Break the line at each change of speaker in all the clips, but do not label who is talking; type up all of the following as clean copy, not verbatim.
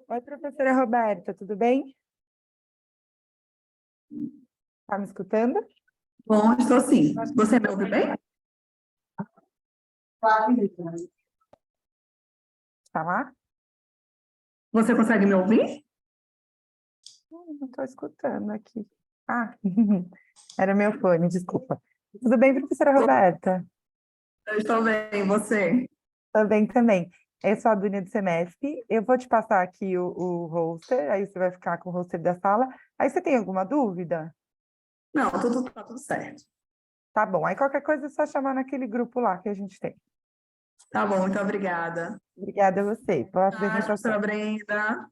Oi, professora Roberta, tudo bem? Tá me escutando?
Bom, estou sim. Você me ouve bem?
Tá lá?
Você consegue me ouvir?
Não estou escutando aqui. Ah, era meu fone, desculpa. Tudo bem, professora Roberta?
Eu estou bem, e você?
Tudo bem também. Eu sou a Dunia do Semestre. Eu vou te passar aqui o roster, aí você vai ficar com o roster da sala. Aí você tem alguma dúvida?
Não, tá tudo certo.
Tá bom. Aí qualquer coisa é só chamar naquele grupo lá que a gente tem.
Tá bom, muito obrigada.
Obrigada a você pela
Professora
apresentação.
Brenda.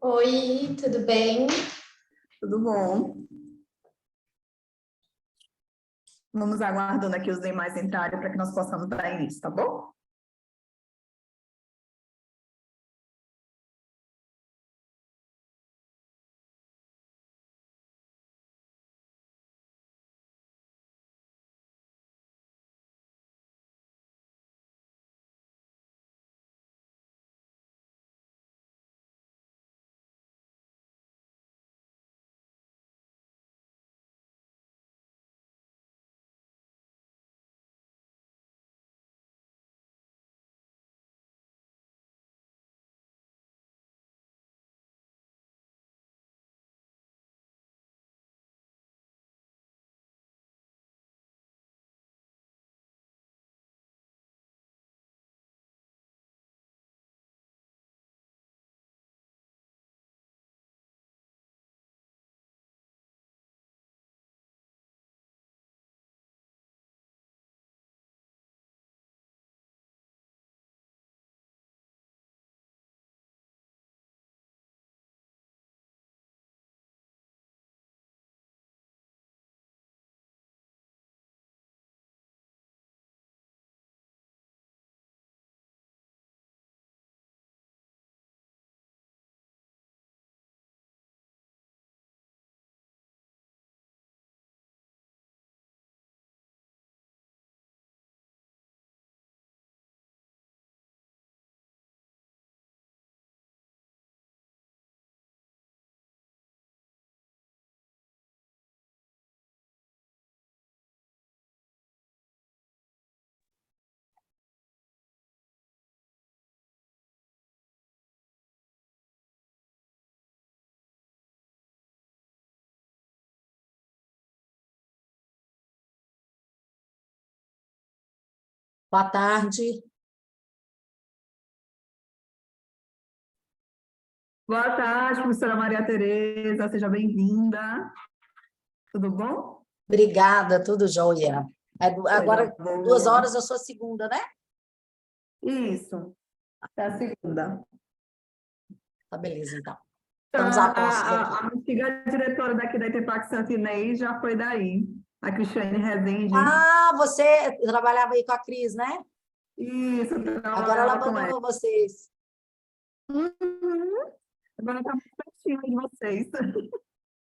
Oi, tudo bem?
Tudo bom? Vamos aguardando aqui os demais entrarem para que nós possamos dar início, tá bom?
Boa tarde.
Boa tarde, professora Maria Tereza, seja bem-vinda. Tudo bom?
Obrigada, tudo jóia.
Coisa
Agora,
boa.
2 horas, eu sou a segunda, né?
Isso, é a segunda.
Tá, beleza, então.
Então,
Estamos a postos aqui.
a antiga diretora daqui da Itepac Santinês já foi daí, a Cristiane Rezende.
Ah, você trabalhava aí com a Cris, né?
Isso, eu
Agora ela
trabalhava com ela.
abandonou vocês.
Uhum. Agora está muito pertinho de vocês.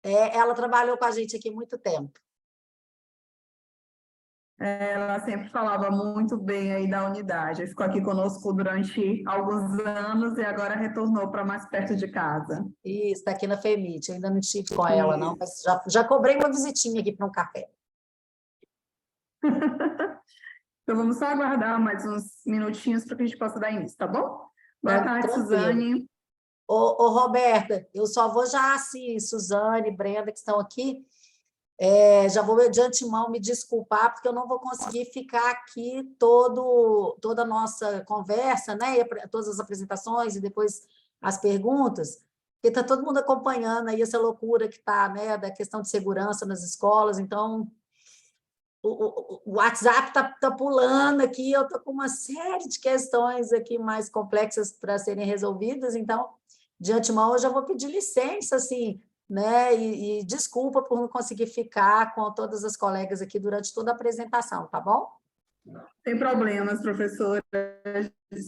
Ela trabalhou com a gente aqui muito tempo.
Ela sempre falava muito bem aí da unidade. Ficou aqui conosco durante alguns anos e agora retornou para mais perto de casa.
Isso, está aqui na FEMIT. Eu ainda não estive com ela, não,
Isso.
mas já cobrei uma visitinha aqui para um café.
Então, vamos só aguardar mais uns minutinhos para que a gente possa dar início, tá bom? Boa tarde,
Tranquilo.
Suzane.
Ô, Roberta, eu só vou já, assim, Suzane, Brenda, que estão aqui, já vou de antemão me desculpar, porque eu não vou conseguir ficar aqui toda a nossa conversa, né? Todas as apresentações e depois as perguntas, porque está todo mundo acompanhando aí essa loucura que está, né, da questão de segurança nas escolas, então o WhatsApp está pulando aqui, eu estou com uma série de questões aqui mais complexas para serem resolvidas, então, de antemão, eu já vou pedir licença, assim, né? E desculpa por não conseguir ficar com todas as colegas aqui durante toda a apresentação, tá bom?
Sem problemas, professora.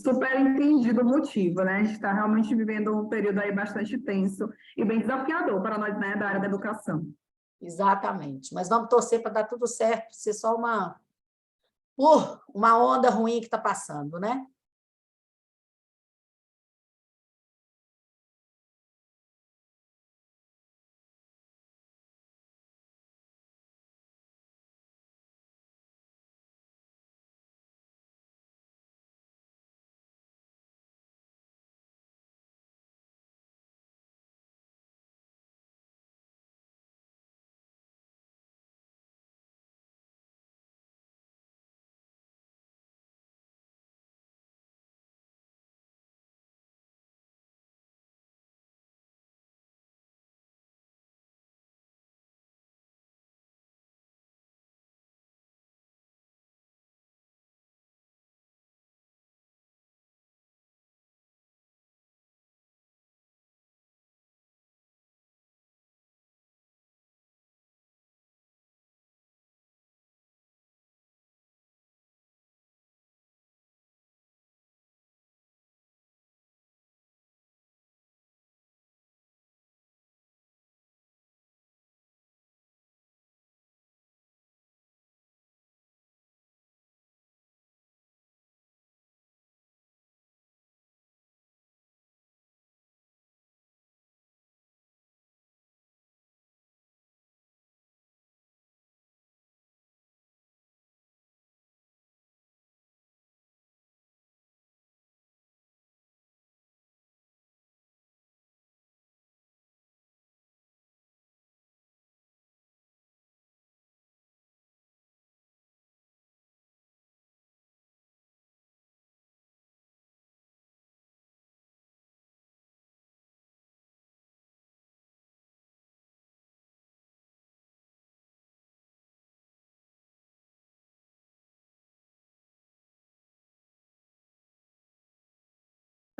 Super entendido o motivo, né? A gente está realmente vivendo um período aí bastante tenso e bem desafiador para nós, né, da área da educação.
Exatamente. Mas vamos torcer para dar tudo certo, para ser só uma onda ruim que está passando, né?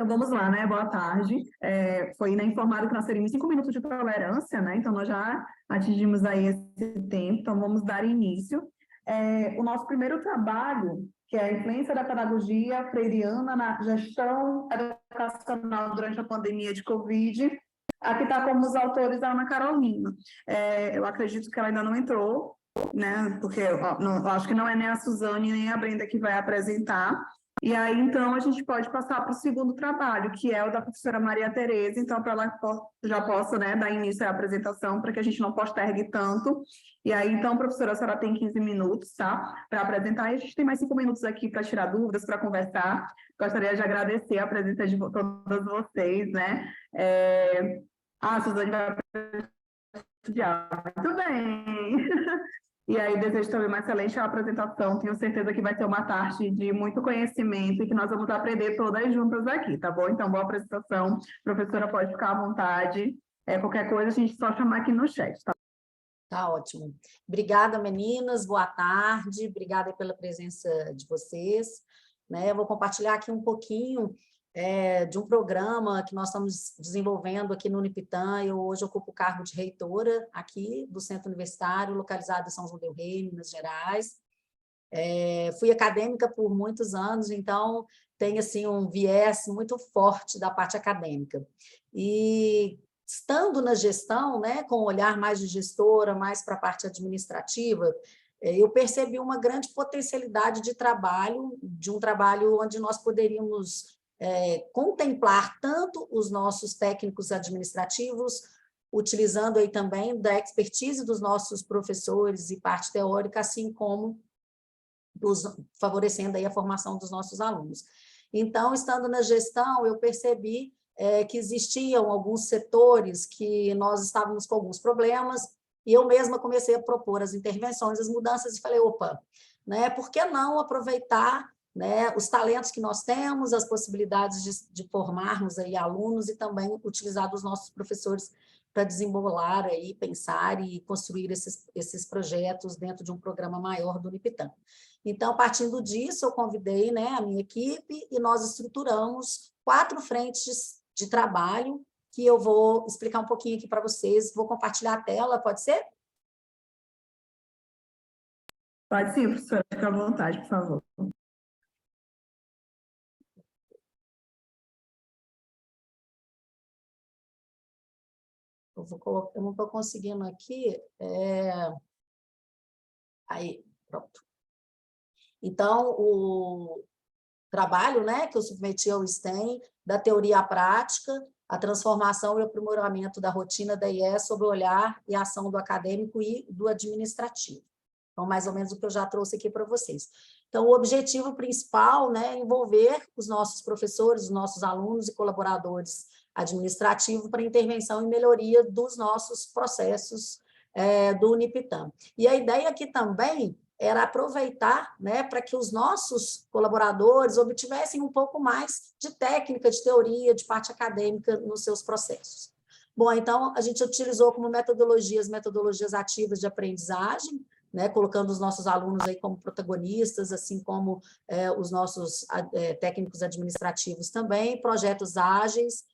Então, vamos lá, né? Boa tarde. Foi informado que nós teríamos 5 minutos de tolerância, né? Então, nós já atingimos aí esse tempo, então vamos dar início. O nosso primeiro trabalho, que é a influência da pedagogia freiriana na gestão educacional durante a pandemia de Covid. Aqui está como os autores a Ana Carolina. Eu acredito que ela ainda não entrou, né? Porque eu acho que não é nem a Suzane nem a Brenda que vai apresentar. E aí, então, a gente pode passar para o segundo trabalho, que é o da professora Maria Tereza, então, para ela já possa, né, dar início à apresentação, para que a gente não postergue tanto. E aí, então, professora, a senhora tem 15 minutos, tá, para apresentar, e a gente tem mais 5 minutos aqui para tirar dúvidas, para conversar. Gostaria de agradecer a presença de todas vocês, né. A Suzane vai estudar. Muito bem. E aí, desejo também uma excelente apresentação. Tenho certeza que vai ser uma tarde de muito conhecimento e que nós vamos aprender todas juntas aqui, tá bom? Então, boa apresentação. Professora, pode ficar à vontade. Qualquer coisa, a gente só chamar aqui no chat, tá?
Tá ótimo. Obrigada, meninas. Boa tarde. Obrigada pela presença de vocês. Eu vou compartilhar aqui um pouquinho de um programa que nós estamos desenvolvendo aqui no Unipitã. Eu hoje ocupo o cargo de reitora aqui do Centro Universitário, localizado em São João del Rei, Minas Gerais. Fui acadêmica por muitos anos, então tenho assim, um viés muito forte da parte acadêmica. E estando na gestão, né, com um olhar mais de gestora, mais para a parte administrativa, eu percebi uma grande potencialidade de trabalho, de um trabalho onde nós poderíamos contemplar tanto os nossos técnicos administrativos, utilizando aí também da expertise dos nossos professores e parte teórica, assim como favorecendo aí a formação dos nossos alunos. Então, estando na gestão, eu percebi que existiam alguns setores que nós estávamos com alguns problemas, e eu mesma comecei a propor as intervenções, as mudanças, e falei, opa, né, por que não aproveitar, né, os talentos que nós temos, as possibilidades de formarmos aí alunos e também utilizar dos nossos professores para desembolar aí, pensar e construir esses projetos dentro de um programa maior do Unipitã. Então, partindo disso, eu convidei, né, a minha equipe e nós estruturamos 4 frentes de trabalho que eu vou explicar um pouquinho aqui para vocês. Vou compartilhar a tela, pode ser?
Pode sim, professora, fica à vontade, por favor.
eu não estou conseguindo aqui. Aí, pronto. Então, o trabalho, né, que eu submeti ao STEM, da teoria à prática, a transformação e o aprimoramento da rotina da IES sob o olhar e ação do acadêmico e do administrativo. Então, mais ou menos o que eu já trouxe aqui para vocês. Então, o objetivo principal, né, é envolver os nossos professores, os nossos alunos e colaboradores administrativos para intervenção e melhoria dos nossos processos do Unipitã. E a ideia aqui também era aproveitar, né, para que os nossos colaboradores obtivessem um pouco mais de técnica, de teoria, de parte acadêmica nos seus processos. Bom, então, a gente utilizou como metodologias ativas de aprendizagem, né, colocando os nossos alunos aí como protagonistas, assim como os nossos técnicos administrativos também, projetos ágeis,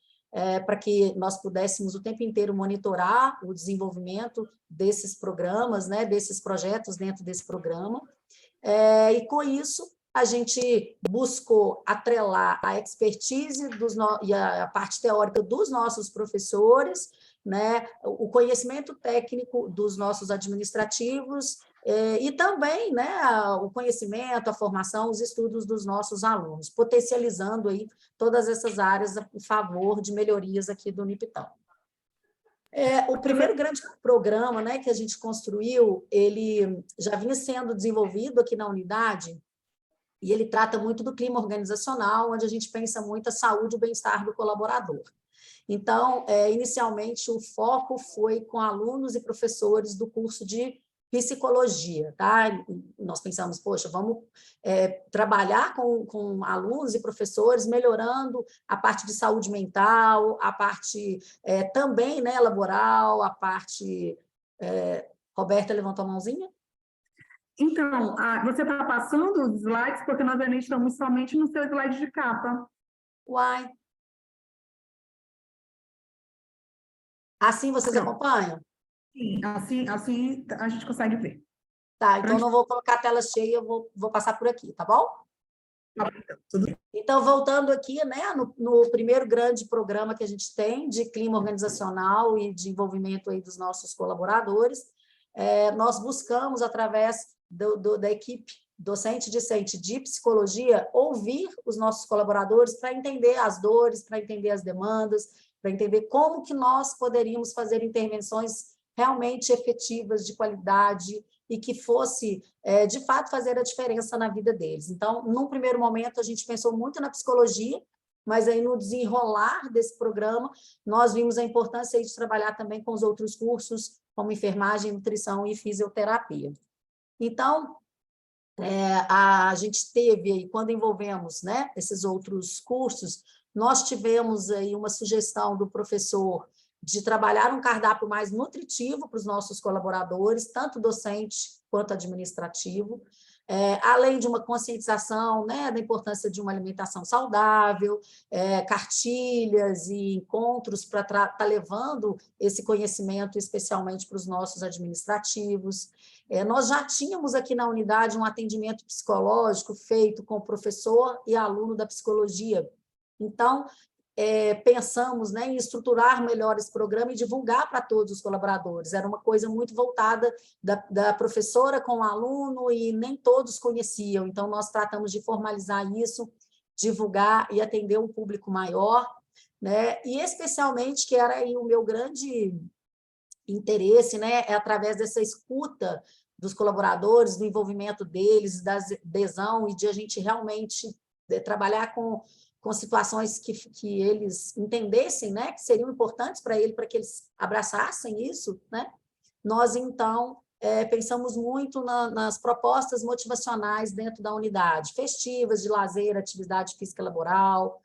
para que nós pudéssemos o tempo inteiro monitorar o desenvolvimento desses programas, né, desses projetos dentro desse programa. E, com isso, a gente buscou atrelar a expertise e a parte teórica dos nossos professores, né, o conhecimento técnico dos nossos administrativos, e também, né, o conhecimento, a formação, os estudos dos nossos alunos, potencializando aí todas essas áreas a favor de melhorias aqui do Unipitã. O primeiro grande programa, né, que a gente construiu, ele já vinha sendo desenvolvido aqui na unidade, e ele trata muito do clima organizacional, onde a gente pensa muito a saúde e o bem-estar do colaborador. Então, inicialmente, o foco foi com alunos e professores do curso de psicologia, tá? Nós pensamos, poxa, vamos trabalhar com alunos e professores, melhorando a parte de saúde mental, a parte também, né, laboral, a parte... Roberta levantou a mãozinha?
Então, você está passando os slides, porque nós ainda estamos somente no seu slide de capa.
Uai. Assim vocês acompanham?
Sim, assim a gente consegue ver.
Tá, então não vou colocar a tela cheia, eu vou passar por aqui, tá bom?
Tudo bem.
Então, voltando aqui, né, no primeiro grande programa que a gente tem de clima organizacional e de envolvimento aí dos nossos colaboradores, nós buscamos, através da equipe docente e discente de psicologia, ouvir os nossos colaboradores para entender as dores, para entender as demandas, para entender como que nós poderíamos fazer intervenções realmente efetivas, de qualidade, e que fosse, de fato, fazer a diferença na vida deles. Então, num primeiro momento, a gente pensou muito na psicologia, mas aí no desenrolar desse programa, nós vimos a importância de trabalhar também com os outros cursos, como enfermagem, nutrição e fisioterapia. Então, a gente teve aí, quando envolvemos, né, esses outros cursos, nós tivemos aí uma sugestão do professor de trabalhar um cardápio mais nutritivo para os nossos colaboradores, tanto docente quanto administrativo, além de uma conscientização, né, da importância de uma alimentação saudável, cartilhas e encontros para estar levando esse conhecimento especialmente para os nossos administrativos. Nós já tínhamos aqui na unidade um atendimento psicológico feito com o professor e aluno da psicologia. Então, pensamos, né, em estruturar melhor esse programa e divulgar para todos os colaboradores. Era uma coisa muito voltada da professora com o aluno e nem todos conheciam. Então, nós tratamos de formalizar isso, divulgar e atender um público maior, né? E especialmente, que era aí o meu grande interesse, né, através dessa escuta dos colaboradores, do envolvimento deles, da adesão e de a gente realmente trabalhar com situações que eles entendessem, né, que seriam importantes para ele, para que eles abraçassem isso, né? Nós, então, pensamos muito nas propostas motivacionais dentro da unidade, festivas, de lazer, atividade física laboral,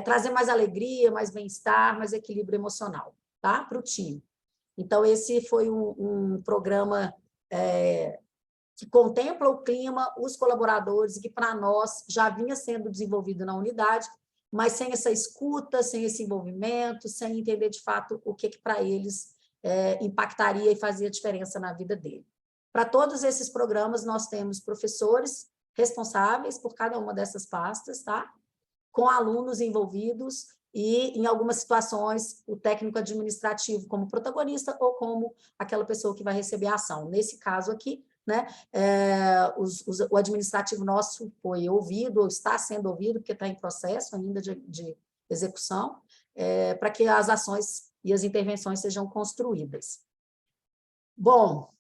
trazer mais alegria, mais bem-estar, mais equilíbrio emocional, tá? Para o time. Então, esse foi um programa que contempla o clima, os colaboradores, e que, para nós, já vinha sendo desenvolvido na unidade, mas sem essa escuta, sem esse envolvimento, sem entender, de fato, o que para eles impactaria e fazia diferença na vida dele. Para todos esses programas, nós temos professores responsáveis por cada uma dessas pastas, tá? Com alunos envolvidos e, em algumas situações, o técnico administrativo como protagonista ou como aquela pessoa que vai receber a ação. Nesse caso aqui, né, o administrativo nosso foi ouvido, ou está sendo ouvido, porque está em processo ainda de execução, para que as ações e as intervenções sejam construídas. Bom,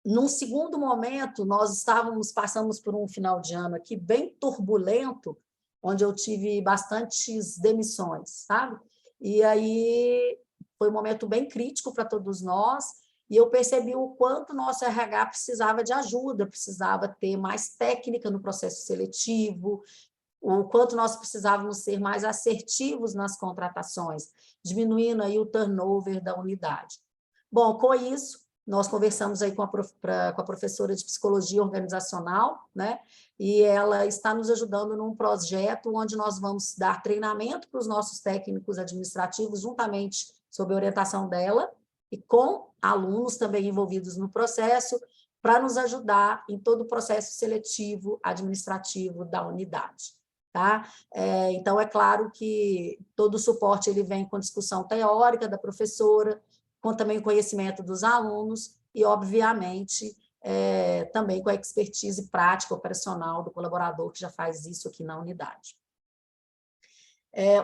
num segundo momento, nós passamos por um final de ano aqui bem turbulento, onde eu tive bastantes demissões, sabe? E aí foi um momento bem crítico para todos nós, e eu percebi o quanto nosso RH precisava de ajuda, precisava ter mais técnica no processo seletivo, o quanto nós precisávamos ser mais assertivos nas contratações, diminuindo aí o turnover da unidade. Bom, com isso, nós conversamos aí com a professora de psicologia organizacional, né? E ela está nos ajudando num projeto onde nós vamos dar treinamento para os nossos técnicos administrativos, juntamente sob a orientação dela, e com alunos também envolvidos no processo, para nos ajudar em todo o processo seletivo administrativo da unidade. Tá? Então, é claro que todo o suporte ele vem com discussão teórica da professora, com também o conhecimento dos alunos e, obviamente, também com a expertise prática operacional do colaborador que já faz isso aqui na unidade.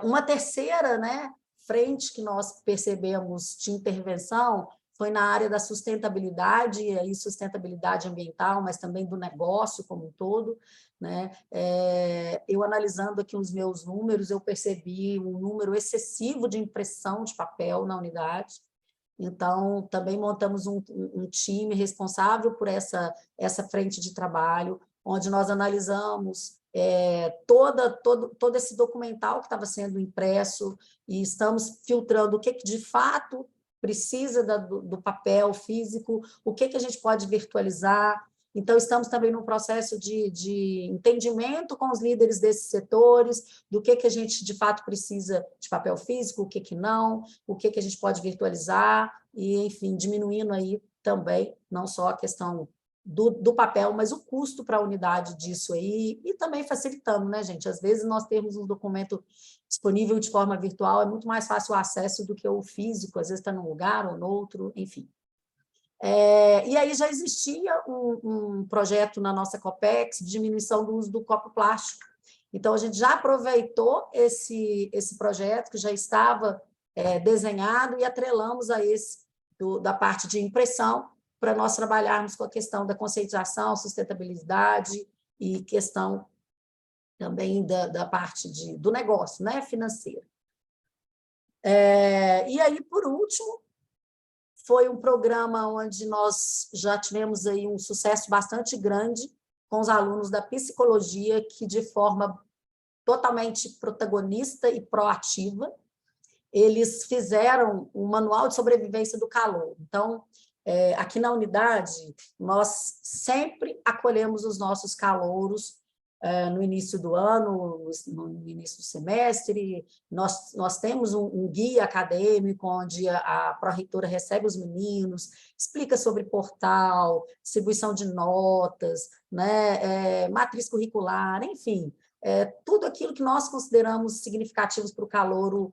Uma terceira, né, frente que nós percebemos de intervenção foi na área da sustentabilidade, e aí sustentabilidade ambiental, mas também do negócio como um todo, né? Eu analisando aqui os meus números, eu percebi um número excessivo de impressão de papel na unidade. Então, também montamos um time responsável por essa frente de trabalho, onde nós analisamos todo esse documental que estava sendo impresso e estamos filtrando o que de fato precisa do papel físico, o que a gente pode virtualizar. Então, estamos também num processo de entendimento com os líderes desses setores, do que a gente, de fato, precisa de papel físico, o que não, o que a gente pode virtualizar, e, enfim, diminuindo aí também, não só a questão do papel, mas o custo para a unidade disso aí, e também facilitando, né, gente? Às vezes, nós temos um documento disponível de forma virtual, é muito mais fácil o acesso do que o físico, às vezes está num lugar ou no outro, enfim. E aí já existia um projeto na nossa Copex de diminuição do uso do copo plástico. Então, a gente já aproveitou esse projeto que já estava desenhado e atrelamos a esse da parte de impressão para nós trabalharmos com a questão da conscientização, sustentabilidade e questão também da parte do negócio, né, financeiro. E aí, por último, foi um programa onde nós já tivemos aí um sucesso bastante grande com os alunos da psicologia, que de forma totalmente protagonista e proativa, eles fizeram um manual de sobrevivência do calor. Então, aqui na unidade, nós sempre acolhemos os nossos calouros no início do ano, no início do semestre. Nós temos um guia acadêmico onde a pró-reitora recebe os meninos, explica sobre portal, distribuição de notas, né, matriz curricular, enfim, tudo aquilo que nós consideramos significativos para o calouro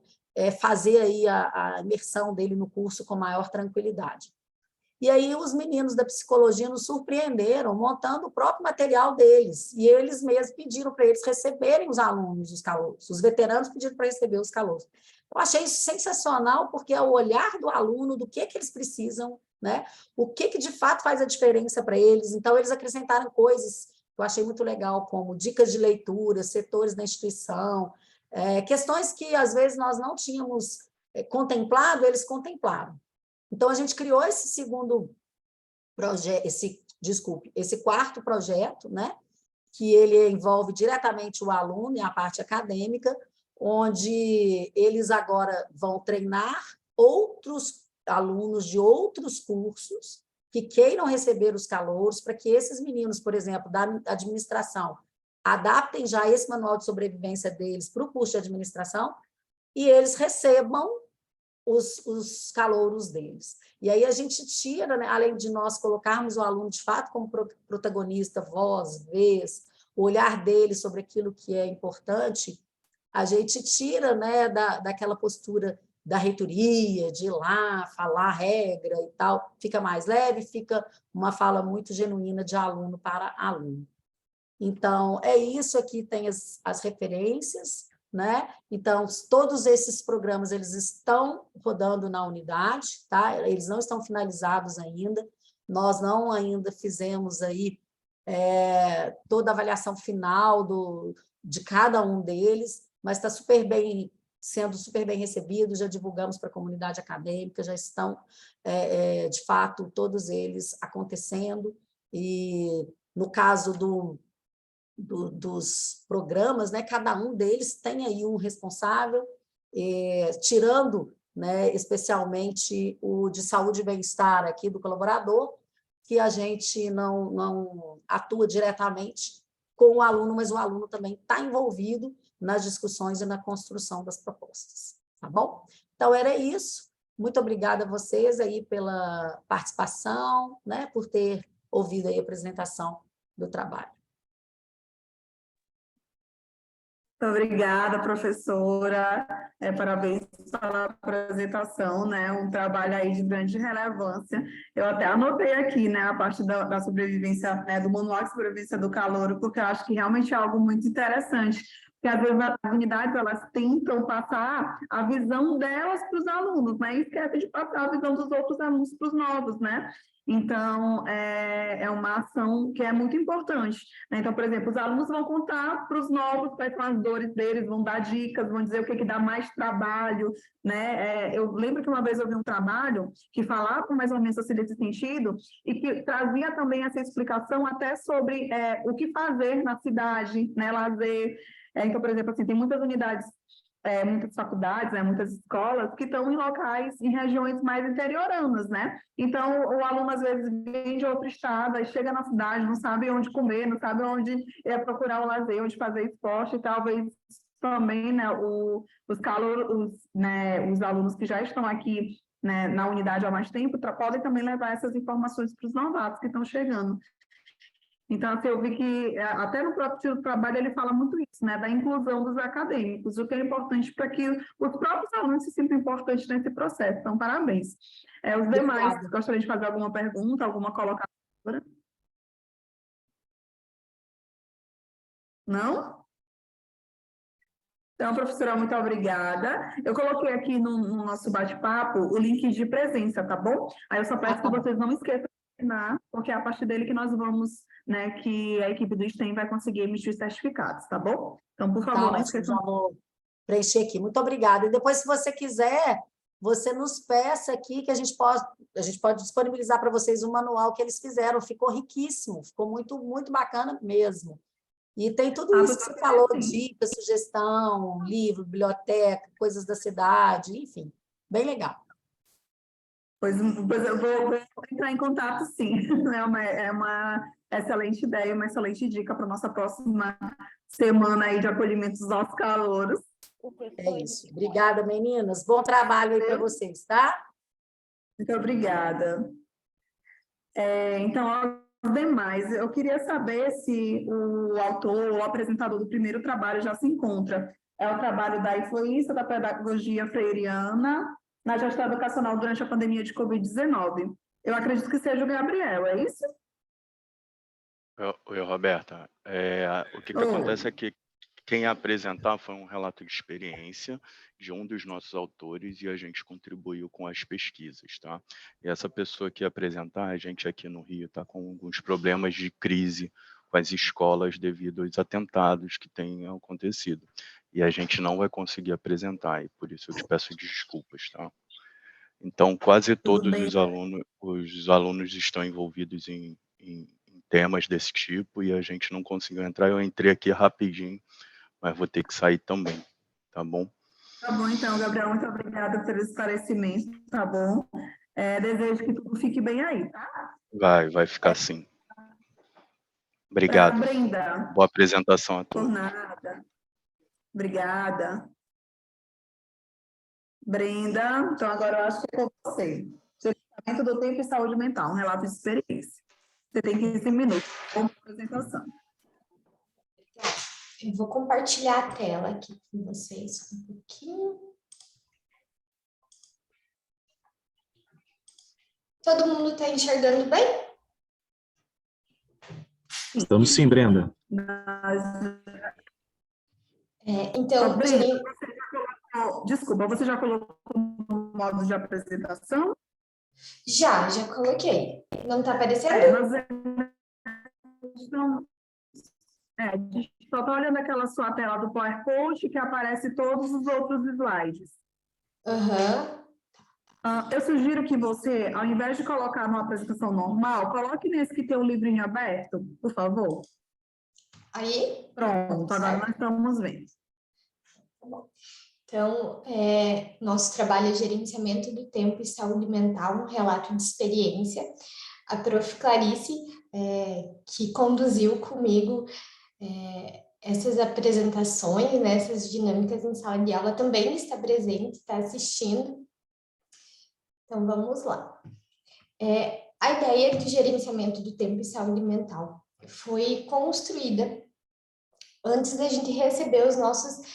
fazer aí a imersão dele no curso com maior tranquilidade. E aí os meninos da psicologia nos surpreenderam montando o próprio material deles, e eles mesmos pediram para eles receberem os alunos, os calouros, os veteranos pediram para receber os calouros. Eu achei isso sensacional, porque é o olhar do aluno, do que eles precisam, né? O que de fato faz a diferença para eles. Então, eles acrescentaram coisas que eu achei muito legal, como dicas de leitura, setores da instituição, questões que, às vezes, nós não tínhamos contemplado, eles contemplaram. Então, a gente criou esse segundo projeto, esse quarto projeto, né, que ele envolve diretamente o aluno e a parte acadêmica, onde eles agora vão treinar outros alunos de outros cursos que queiram receber os calouros, para que esses meninos, por exemplo, da administração, adaptem já esse manual de sobrevivência deles para o curso de administração e eles recebam os calouros deles. E aí a gente tira, né, além de nós colocarmos o aluno de fato como protagonista, voz, vez, o olhar dele sobre aquilo que é importante, a gente tira, né, daquela postura da reitoria, de ir lá, falar regra e tal, fica mais leve, fica uma fala muito genuína de aluno para aluno. Então, é isso aqui, tem as referências, né? Então, todos esses programas, eles estão rodando na unidade, tá? Eles não estão finalizados ainda, nós não ainda fizemos aí toda a avaliação final de cada um deles, mas está sendo super bem recebido, já divulgamos para a comunidade acadêmica, já estão, de fato, todos eles acontecendo, e no caso dos programas, né, cada um deles tem aí um responsável, tirando, né, especialmente o de saúde e bem-estar aqui do colaborador, que a gente não atua diretamente com o aluno, mas o aluno também está envolvido nas discussões e na construção das propostas, tá bom? Então, era isso. Muito obrigada a vocês aí pela participação, né, por ter ouvido aí a apresentação do trabalho.
Muito obrigada, professora. Parabéns pela apresentação, né? Um trabalho aí de grande relevância. Eu até anotei aqui, né, a parte da sobrevivência, né, do manual de sobrevivência do calouro, porque eu acho que realmente é algo muito interessante. Porque às vezes as unidades elas tentam passar a visão delas para os alunos, né? E esquecem de passar a visão dos outros alunos para os novos, né? Então, é uma ação que é muito importante, né? Então, por exemplo, os alunos vão contar para os novos quais são as dores deles, vão dar dicas, vão dizer o que dá mais trabalho, né? Eu lembro que uma vez eu vi um trabalho que falava mais ou menos assim nesse sentido e que trazia também essa explicação até sobre o que fazer na cidade, né? Lazer. Então, por exemplo, assim, tem muitas unidades, muitas faculdades, né, muitas escolas que estão em locais, em regiões mais interioranas, né? Então, o aluno, às vezes, vem de outro estado, aí chega na cidade, não sabe onde comer, não sabe onde procurar o lazer, onde fazer esporte, e talvez também, né, os alunos que já estão aqui, né, na unidade há mais tempo, podem também levar essas informações para os novatos que estão chegando. Então, assim, eu vi que até no próprio trabalho ele fala muito isso, né, da inclusão dos acadêmicos, o que é importante para que os próprios alunos se sintam importantes nesse processo. Então, parabéns. Os demais,
Obrigada.
gostariam de fazer alguma pergunta, alguma colocação? Não? Então, professora, muito obrigada. Eu coloquei aqui no nosso bate-papo o link de presença, tá bom? Aí eu só peço que vocês não esqueçam de assinar, porque é a partir dele que nós vamos, né, que a equipe do STEM vai conseguir emitir os certificados, tá bom? Então, por favor, não
Ótimo,
esqueçam.
já vou preencher aqui. Muito obrigada. E depois, se você quiser, você nos peça aqui que a gente pode disponibilizar para vocês o manual que eles fizeram. Ficou riquíssimo, ficou muito, muito bacana mesmo. E tem tudo isso que você falou, dica, sugestão, livro, biblioteca, coisas da cidade, enfim, bem legal.
Pois eu vou entrar em contato, sim. É uma excelente ideia, uma excelente dica para a nossa próxima semana aí de acolhimento dos nossos calouros.
É isso. Obrigada, meninas. Bom trabalho aí para vocês, tá?
Muito obrigada. Então, aos demais, eu queria saber se o autor ou o apresentador do primeiro trabalho já se encontra. É o trabalho da influência da pedagogia freiriana na gestão educacional durante a pandemia de Covid-19. Eu acredito que seja o Gabriel, é isso?
Oi, Roberta. O que acontece é que quem ia apresentar foi um relato de experiência de um dos nossos autores e a gente contribuiu com as pesquisas, tá? E essa pessoa que ia apresentar, a gente aqui no Rio está com alguns problemas de crise com as escolas devido aos atentados que têm acontecido. E a gente não vai conseguir apresentar, e por isso eu te peço desculpas, tá? Então, quase todos os alunos estão envolvidos em temas desse tipo e a gente não conseguiu entrar. Eu entrei aqui rapidinho, mas vou ter que sair também, tá bom?
Tá bom, então, Gabriel, muito obrigada pelo esclarecimento, tá bom? Desejo que tudo fique bem aí, tá?
Vai ficar assim. Obrigado.
Brenda.
Boa apresentação a todos.
Por nada. Obrigada. Brenda, então agora eu acho que é com você. Gerenciamento do tempo e saúde mental, um relato de experiência. Você tem 15 minutos. Boa apresentação.
Eu vou compartilhar a tela aqui com vocês um pouquinho. Todo mundo está enxergando bem?
Estamos sim, Brenda.
Então,
Brenda, desculpa, você já colocou no modo de apresentação?
já coloquei. Não está aparecendo?
A gente só está olhando aquela sua tela do PowerPoint que aparece todos os outros slides.
Aham.
Eu sugiro que você, ao invés de colocar numa apresentação normal, coloque nesse que tem o livrinho aberto, por favor.
Aí?
Pronto, agora
Certo.
nós estamos vendo.
Tá bom. Então, nosso trabalho é gerenciamento do tempo e saúde mental, um relato de experiência. A prof. Clarice, que conduziu comigo essas apresentações, né, essas dinâmicas em sala de aula, também está presente, está assistindo. Então, vamos lá. A ideia de gerenciamento do tempo e saúde mental foi construída antes da gente receber os nossos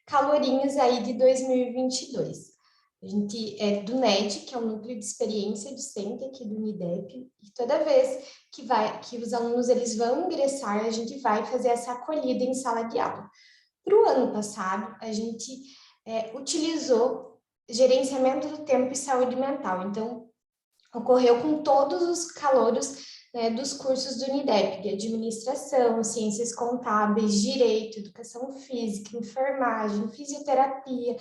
calorinhos aí de 2022. A gente é do NED, que é o Núcleo de Experiência Discente aqui do Unidep, e toda vez que os alunos eles vão ingressar, a gente vai fazer essa acolhida em sala de aula. Para o ano passado, a gente utilizou gerenciamento do tempo e saúde mental. Então, ocorreu com todos os calouros, né, dos cursos do Unidep, de administração, ciências contábeis, direito, educação física, enfermagem, fisioterapia,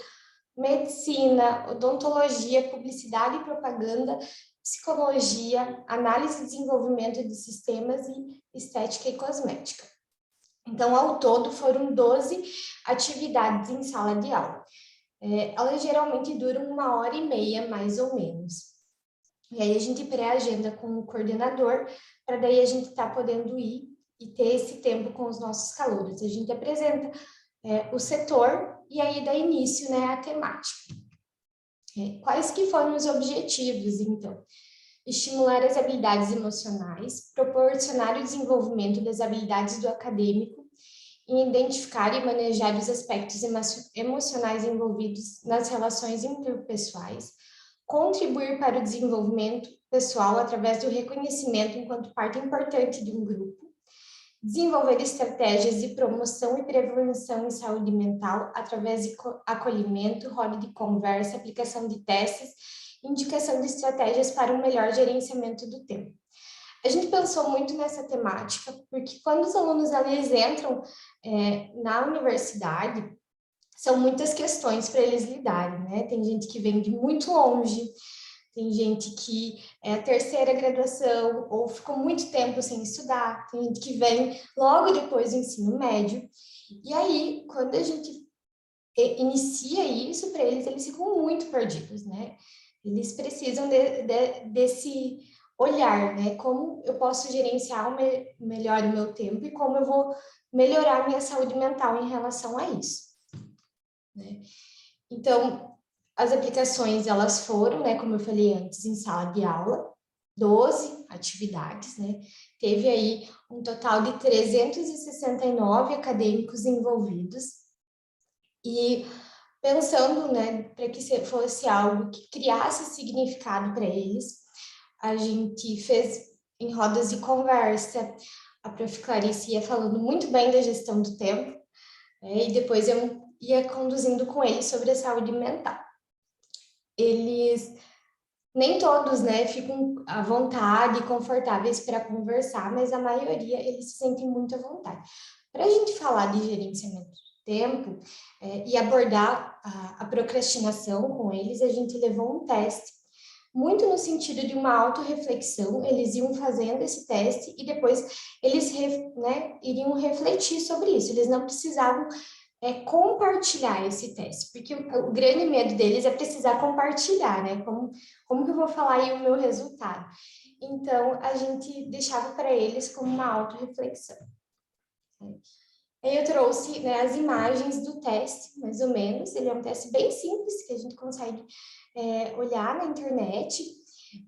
medicina, odontologia, publicidade e propaganda, psicologia, análise e desenvolvimento de sistemas e estética e cosmética. Então, ao todo, foram 12 atividades em sala de aula. Elas geralmente duram 1h30, mais ou menos. E aí a gente pré-agenda com o coordenador, para daí a gente estar podendo ir e ter esse tempo com os nossos calouros. A gente apresenta o setor e aí dá início, né, à temática. Quais que foram os objetivos, então? Estimular as habilidades emocionais, proporcionar o desenvolvimento das habilidades do acadêmico e identificar e manejar os aspectos emocionais envolvidos nas relações interpessoais, contribuir para o desenvolvimento pessoal através do reconhecimento enquanto parte importante de um grupo, desenvolver estratégias de promoção e prevenção em saúde mental através de acolhimento, roda de conversa, aplicação de testes, indicação de estratégias para um melhor gerenciamento do tempo. A gente pensou muito nessa temática, porque quando os alunos eles entram na universidade, são muitas questões para eles lidarem, né? Tem gente que vem de muito longe, tem gente que é a terceira graduação ou ficou muito tempo sem estudar, tem gente que vem logo depois do ensino médio. E aí, quando a gente inicia isso para eles, eles ficam muito perdidos, né? Eles precisam desse olhar, né? Como eu posso gerenciar melhor o meu tempo e como eu vou melhorar a minha saúde mental em relação a isso, né? Então, as aplicações, elas foram, né, como eu falei antes, em sala de aula, 12 atividades, né? Teve aí um total de 369 acadêmicos envolvidos. E pensando, né, para que fosse algo que criasse significado para eles, a gente fez em rodas de conversa, a prof. Clarice ia falando muito bem da gestão do tempo, né, e depois eu ia conduzindo com eles sobre a saúde mental. Eles, nem todos, né, ficam à vontade e confortáveis para conversar, mas a maioria, eles se sentem muito à vontade. Para a gente falar de gerenciamento do tempo e abordar a procrastinação com eles, a gente levou um teste, muito no sentido de uma autorreflexão. Eles iam fazendo esse teste e depois eles iriam refletir sobre isso. Eles não precisavam compartilhar esse teste, porque o grande medo deles é precisar compartilhar, né? Como que eu vou falar aí o meu resultado? Então, a gente deixava para eles como uma autorreflexão. Aí eu trouxe, né, as imagens do teste, mais ou menos. Ele é um teste bem simples, que a gente consegue olhar na internet,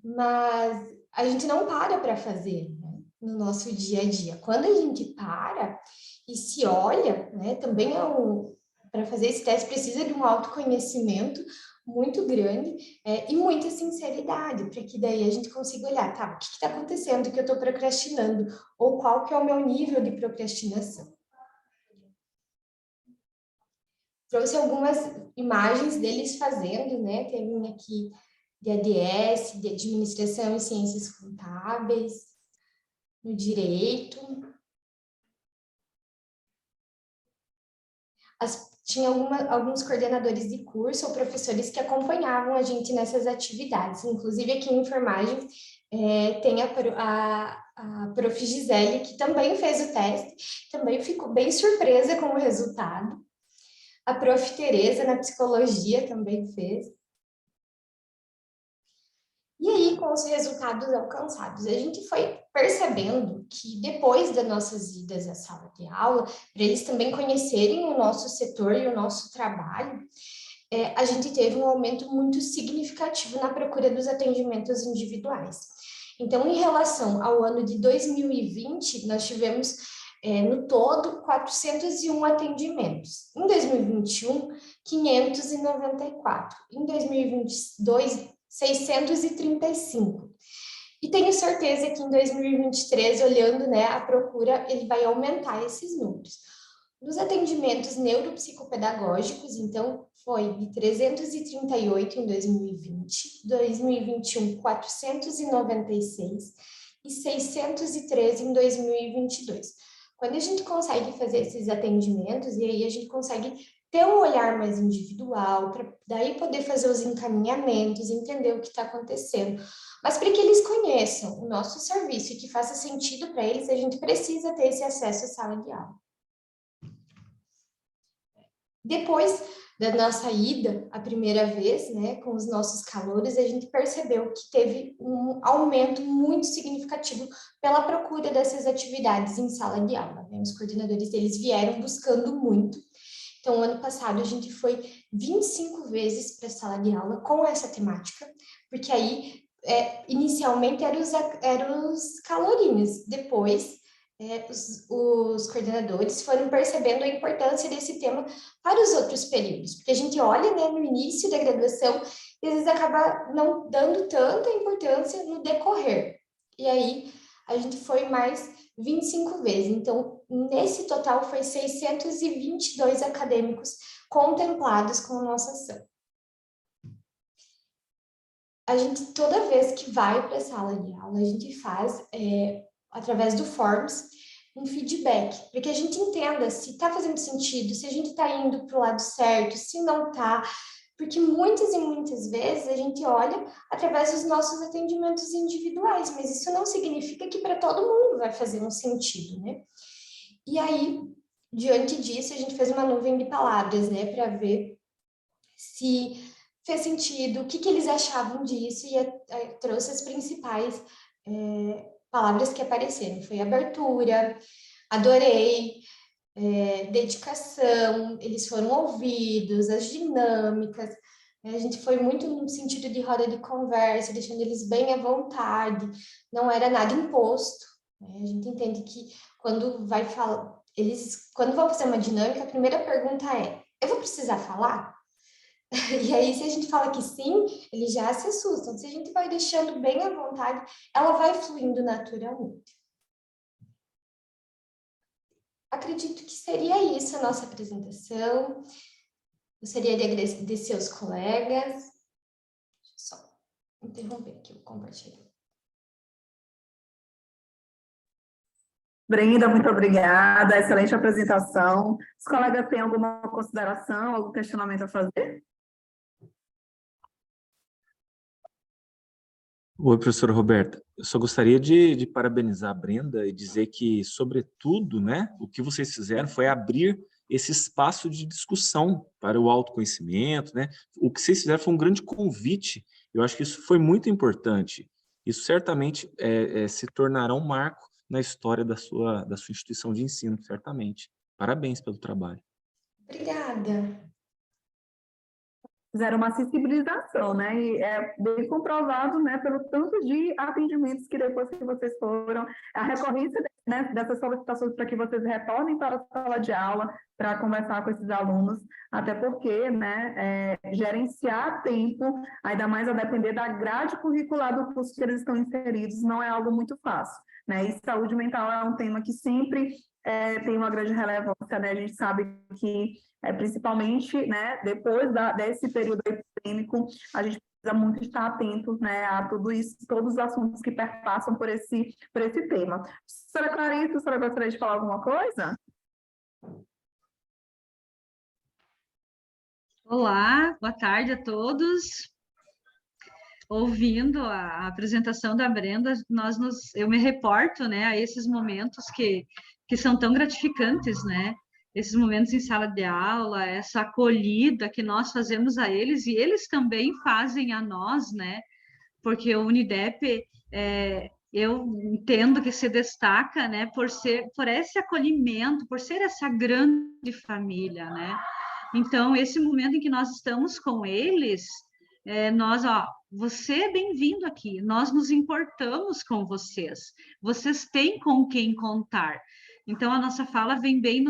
mas a gente não para fazer, né? no nosso dia a dia. Quando a gente para e se olha, né, também para fazer esse teste precisa de um autoconhecimento muito grande e muita sinceridade, para que daí a gente consiga olhar, tá, o que está acontecendo que eu estou procrastinando, ou qual que é o meu nível de procrastinação. Trouxe algumas imagens deles fazendo, né, tem uma aqui de ADS, de Administração e Ciências Contábeis, no Direito. Tinha alguns coordenadores de curso ou professores que acompanhavam a gente nessas atividades. Inclusive, aqui em enfermagem, tem a prof. Gisele, que também fez o teste, também ficou bem surpresa com o resultado. A prof. Tereza, na psicologia, também fez. E aí, com os resultados alcançados, a gente foi percebendo que depois das nossas idas à sala de aula, para eles também conhecerem o nosso setor e o nosso trabalho, a gente teve um aumento muito significativo na procura dos atendimentos individuais. Então, em relação ao ano de 2020, nós tivemos, no todo, 401 atendimentos. Em 2021, 594. Em 2022, 635. E tenho certeza que em 2023, olhando, né, a procura, ele vai aumentar esses números. Nos atendimentos neuropsicopedagógicos, então, foi de 338 em 2020, 2021, 496 e 613 em 2022. Quando a gente consegue fazer esses atendimentos, e aí a gente consegue ter um olhar mais individual, para daí poder fazer os encaminhamentos, entender o que está acontecendo. Mas para que eles conheçam o nosso serviço e que faça sentido para eles, a gente precisa ter esse acesso à sala de aula. Depois da nossa ida, a primeira vez, né, com os nossos calouros, a gente percebeu que teve um aumento muito significativo pela procura dessas atividades em sala de aula, né? Os coordenadores, eles vieram buscando muito. Então, ano passado, a gente foi 25 vezes para a sala de aula com essa temática, porque aí, inicialmente, eram os calorinhos, depois, os coordenadores foram percebendo a importância desse tema para os outros períodos, porque a gente olha, né, no início da graduação e às vezes acaba não dando tanta importância no decorrer. E aí, a gente foi mais 25 vezes. Então, nesse total, foi 622 acadêmicos contemplados com a nossa ação. A gente, toda vez que vai para a sala de aula, a gente faz, através do Forms, um feedback, para que a gente entenda se está fazendo sentido, se a gente está indo para o lado certo, se não está, porque muitas e muitas vezes a gente olha através dos nossos atendimentos individuais, mas isso não significa que para todo mundo vai fazer um sentido, né? E aí, diante disso, a gente fez uma nuvem de palavras, né, para ver se fez sentido, o que eles achavam disso, e trouxe as principais palavras que apareceram. Foi abertura, adorei, dedicação, eles foram ouvidos, as dinâmicas, a gente foi muito no sentido de roda de conversa, deixando eles bem à vontade, não era nada imposto, né? A gente entende que quando vai falar, quando vão fazer uma dinâmica, a primeira pergunta é, eu vou precisar falar? E aí, se a gente fala que sim, eles já se assustam. Se a gente vai deixando bem à vontade, ela vai fluindo naturalmente. Acredito que seria isso a nossa apresentação. Gostaria de agradecer aos colegas. Deixa eu só interromper aqui o compartilhamento.
Brenda, muito obrigada. Excelente apresentação. Os colegas têm alguma consideração, algum questionamento a fazer?
Oi, professora Roberta. Eu só gostaria de parabenizar a Brenda e dizer que, sobretudo, né, o que vocês fizeram foi abrir esse espaço de discussão para o autoconhecimento, né? O que vocês fizeram foi um grande convite. Eu acho que isso foi muito importante. Isso certamente se tornará um marco na história da sua instituição de ensino, certamente. Parabéns pelo trabalho.
Obrigada.
fizeram uma sensibilização, né? E é bem comprovado, né, pelo tanto de atendimentos que depois que vocês foram, a recorrência, né, dessas solicitações para que vocês retornem para a sala de aula para conversar com esses alunos, até porque, né, gerenciar tempo, ainda mais a depender da grade curricular do curso que eles estão inseridos, não é algo muito fácil, né? E saúde mental é um tema que sempre tem uma grande relevância, né? A gente sabe que principalmente, né, depois desse período epidêmico, a gente precisa muito estar atento, né, a tudo isso, todos os assuntos que perpassam por esse tema. Professora Clarice, a senhora gostaria de falar alguma coisa?
Olá, boa tarde a todos. Ouvindo a apresentação da Brenda, eu me reporto, né, a esses momentos que são tão gratificantes, né? Esses momentos em sala de aula, essa acolhida que nós fazemos a eles e eles também fazem a nós, né? Porque o Unidep, eu entendo que se destaca, né, por esse acolhimento, por ser essa grande família, né? Então, esse momento em que nós estamos com eles, você é bem-vindo aqui, nós nos importamos com vocês, vocês têm com quem contar. Então, a nossa fala vem bem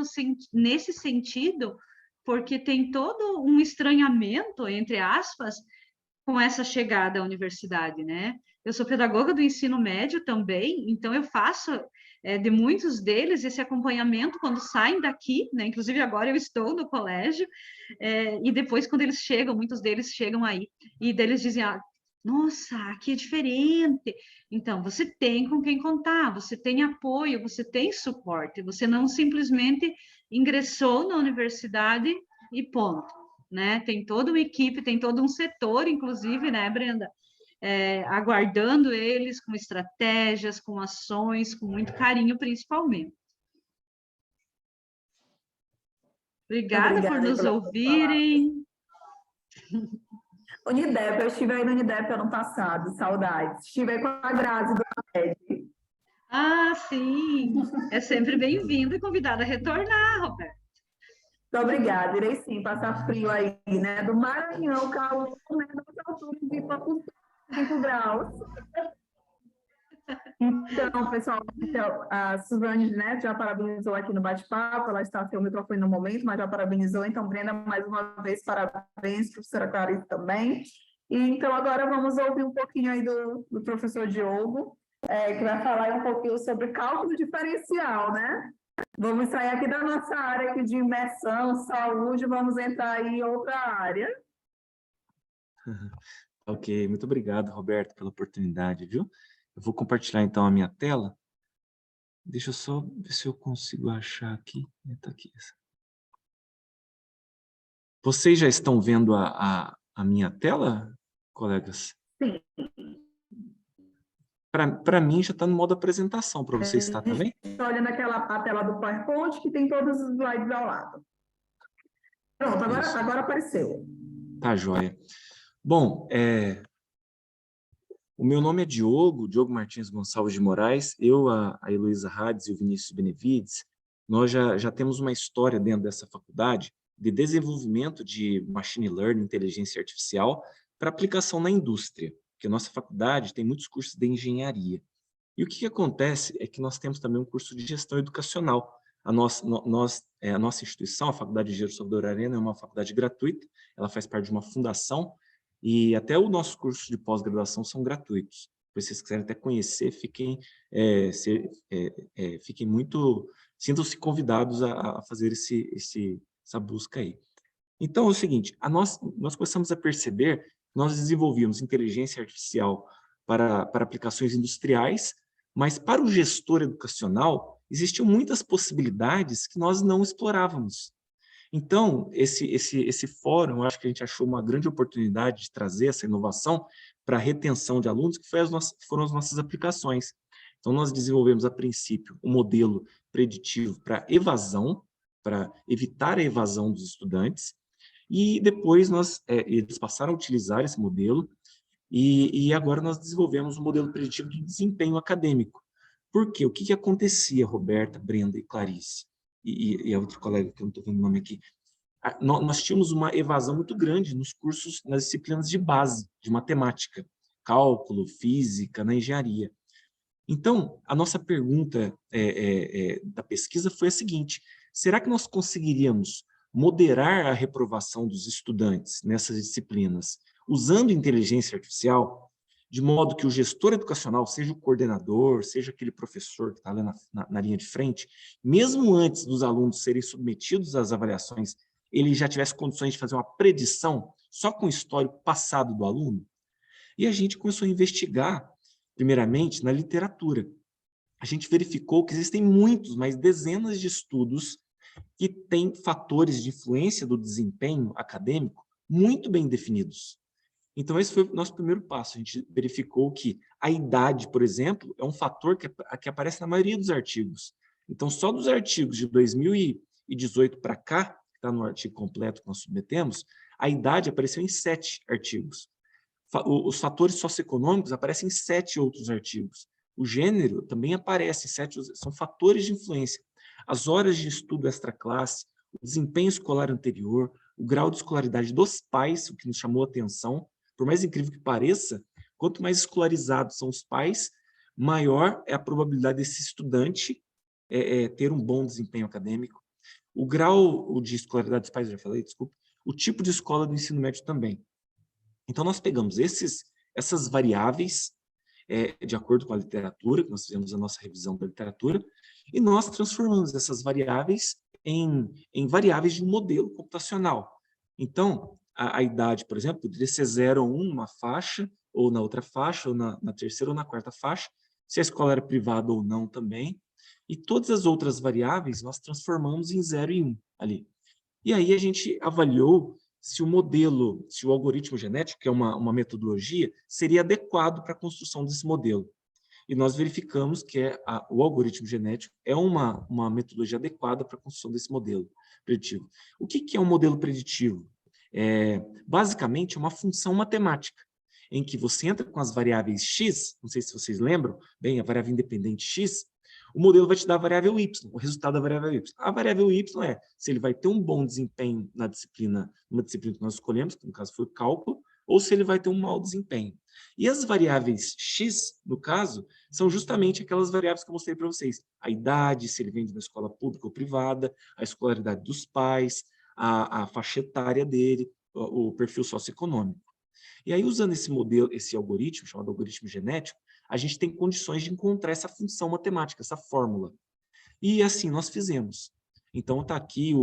nesse sentido, porque tem todo um estranhamento, entre aspas, com essa chegada à universidade, né? Eu sou pedagoga do ensino médio também, então eu faço de muitos deles esse acompanhamento quando saem daqui, né? Inclusive agora eu estou no colégio, e depois quando eles chegam, muitos deles chegam aí, e deles dizem, nossa, aqui é diferente. Então, você tem com quem contar, você tem apoio, você tem suporte, você não simplesmente ingressou na universidade e ponto, né? Tem toda uma equipe, tem todo um setor, inclusive, né, Brenda? Aguardando eles com estratégias, com ações, com muito carinho, principalmente. Obrigada por nos ouvirem.
Unidep, eu estive aí no Unidep ano passado, saudades. Estive aí com a Grazi do AMED.
Ah, sim. É sempre bem-vindo e convidada a retornar, Roberto.
Muito obrigada, irei sim, passar frio aí, né? Do Maranhão, calor, né? Das alturas de 5 graus. Então, pessoal, a Suzane, né, já parabenizou aqui no bate-papo, ela está sem o microfone no momento, mas já parabenizou. Então, Brenda, mais uma vez, parabéns, professora Clarice também. E, então, agora vamos ouvir um pouquinho aí do professor Diogo, que vai falar um pouquinho sobre cálculo diferencial, né? Vamos sair aqui da nossa área aqui de imersão, saúde, vamos entrar aí em outra área.
Ok, muito obrigado, Roberto, pela oportunidade, viu? Eu vou compartilhar, então, a minha tela. Deixa eu só ver se eu consigo achar aqui. Tá aqui. Vocês já estão vendo a minha tela, colegas?
Sim.
Para mim, já está no modo apresentação. Para vocês está também?
Estou olhando a tela do PowerPoint, que tem todos os slides ao lado. Pronto, agora apareceu.
Tá, joia. Bom, o meu nome é Diogo Martins Gonçalves de Moraes. Eu, a Heloísa Hades e o Vinícius Benevides, nós já temos uma história dentro dessa faculdade de desenvolvimento de machine learning, inteligência artificial, para aplicação na indústria, porque a nossa faculdade tem muitos cursos de engenharia. E o que acontece é que nós temos também um curso de gestão educacional. A nossa instituição, a Faculdade de Engenharia Salvador Arena, é uma faculdade gratuita, ela faz parte de uma fundação, e até o nosso curso de pós-graduação são gratuitos. Se vocês quiserem até conhecer, fiquem muito... Sintam-se convidados a fazer essa busca aí. Então, é o seguinte, nós começamos a perceber que nós desenvolvíamos inteligência artificial para aplicações industriais, mas para o gestor educacional, existiam muitas possibilidades que nós não explorávamos. Então, esse fórum, eu acho que a gente achou uma grande oportunidade de trazer essa inovação para a retenção de alunos, que foram as nossas aplicações. Então, nós desenvolvemos, a princípio, um modelo preditivo para evasão, para evitar a evasão dos estudantes, e depois eles passaram a utilizar esse modelo, e agora nós desenvolvemos um modelo preditivo de desempenho acadêmico. Por quê? O que acontecia, Roberta, Brenda e Clarice? E a outra colega que eu não estou vendo o nome aqui. nós tínhamos uma evasão muito grande nos cursos, nas disciplinas de base, de matemática, cálculo, física, na engenharia. Então, a nossa pergunta da pesquisa foi a seguinte: será que nós conseguiríamos moderar a reprovação dos estudantes nessas disciplinas usando inteligência artificial, de modo que o gestor educacional, seja o coordenador, seja aquele professor que está lá na linha de frente, mesmo antes dos alunos serem submetidos às avaliações, ele já tivesse condições de fazer uma predição só com o histórico passado do aluno? E a gente começou a investigar, primeiramente, na literatura. A gente verificou que existem muitos, mas dezenas de estudos que têm fatores de influência do desempenho acadêmico muito bem definidos. Então, esse foi o nosso primeiro passo. A gente verificou que a idade, por exemplo, é um fator que aparece na maioria dos artigos. Então, só dos artigos de 2018 para cá, que está no artigo completo que nós submetemos, a idade apareceu em 7 artigos. Os fatores socioeconômicos aparecem em 7 outros artigos. O gênero também aparece em 7, são fatores de influência. As horas de estudo extraclasse, o desempenho escolar anterior, o grau de escolaridade dos pais, o que nos chamou a atenção. Por mais incrível que pareça, quanto mais escolarizados são os pais, maior é a probabilidade desse estudante ter um bom desempenho acadêmico. O grau de escolaridade dos pais, eu já falei, desculpa, o tipo de escola do ensino médio também. Então, nós pegamos essas variáveis, de acordo com a literatura, que nós fizemos a nossa revisão da literatura, e nós transformamos essas variáveis em variáveis de um modelo computacional. Então, a idade, por exemplo, poderia ser 0 ou 1 numa faixa, ou na outra faixa, ou na terceira ou na quarta faixa, se a escola era privada ou não também, e todas as outras variáveis nós transformamos em 0 e 1 ali. E aí a gente avaliou se o modelo, se o algoritmo genético, que é uma metodologia, seria adequado para a construção desse modelo. E nós verificamos que o algoritmo genético é uma metodologia adequada para a construção desse modelo preditivo. O que é um modelo preditivo? Basicamente, é uma função matemática, em que você entra com as variáveis x, não sei se vocês lembram, bem, a variável independente x, o modelo vai te dar a variável y, o resultado da variável y. A variável y é se ele vai ter um bom desempenho numa disciplina que nós escolhemos, que no caso foi o cálculo, ou se ele vai ter um mau desempenho. E as variáveis x, no caso, são justamente aquelas variáveis que eu mostrei para vocês. A idade, se ele vem de uma escola pública ou privada, a escolaridade dos pais, a faixa etária dele, o perfil socioeconômico. E aí, usando esse modelo, esse algoritmo, chamado algoritmo genético, a gente tem condições de encontrar essa função matemática, essa fórmula. E assim nós fizemos. Então, está aqui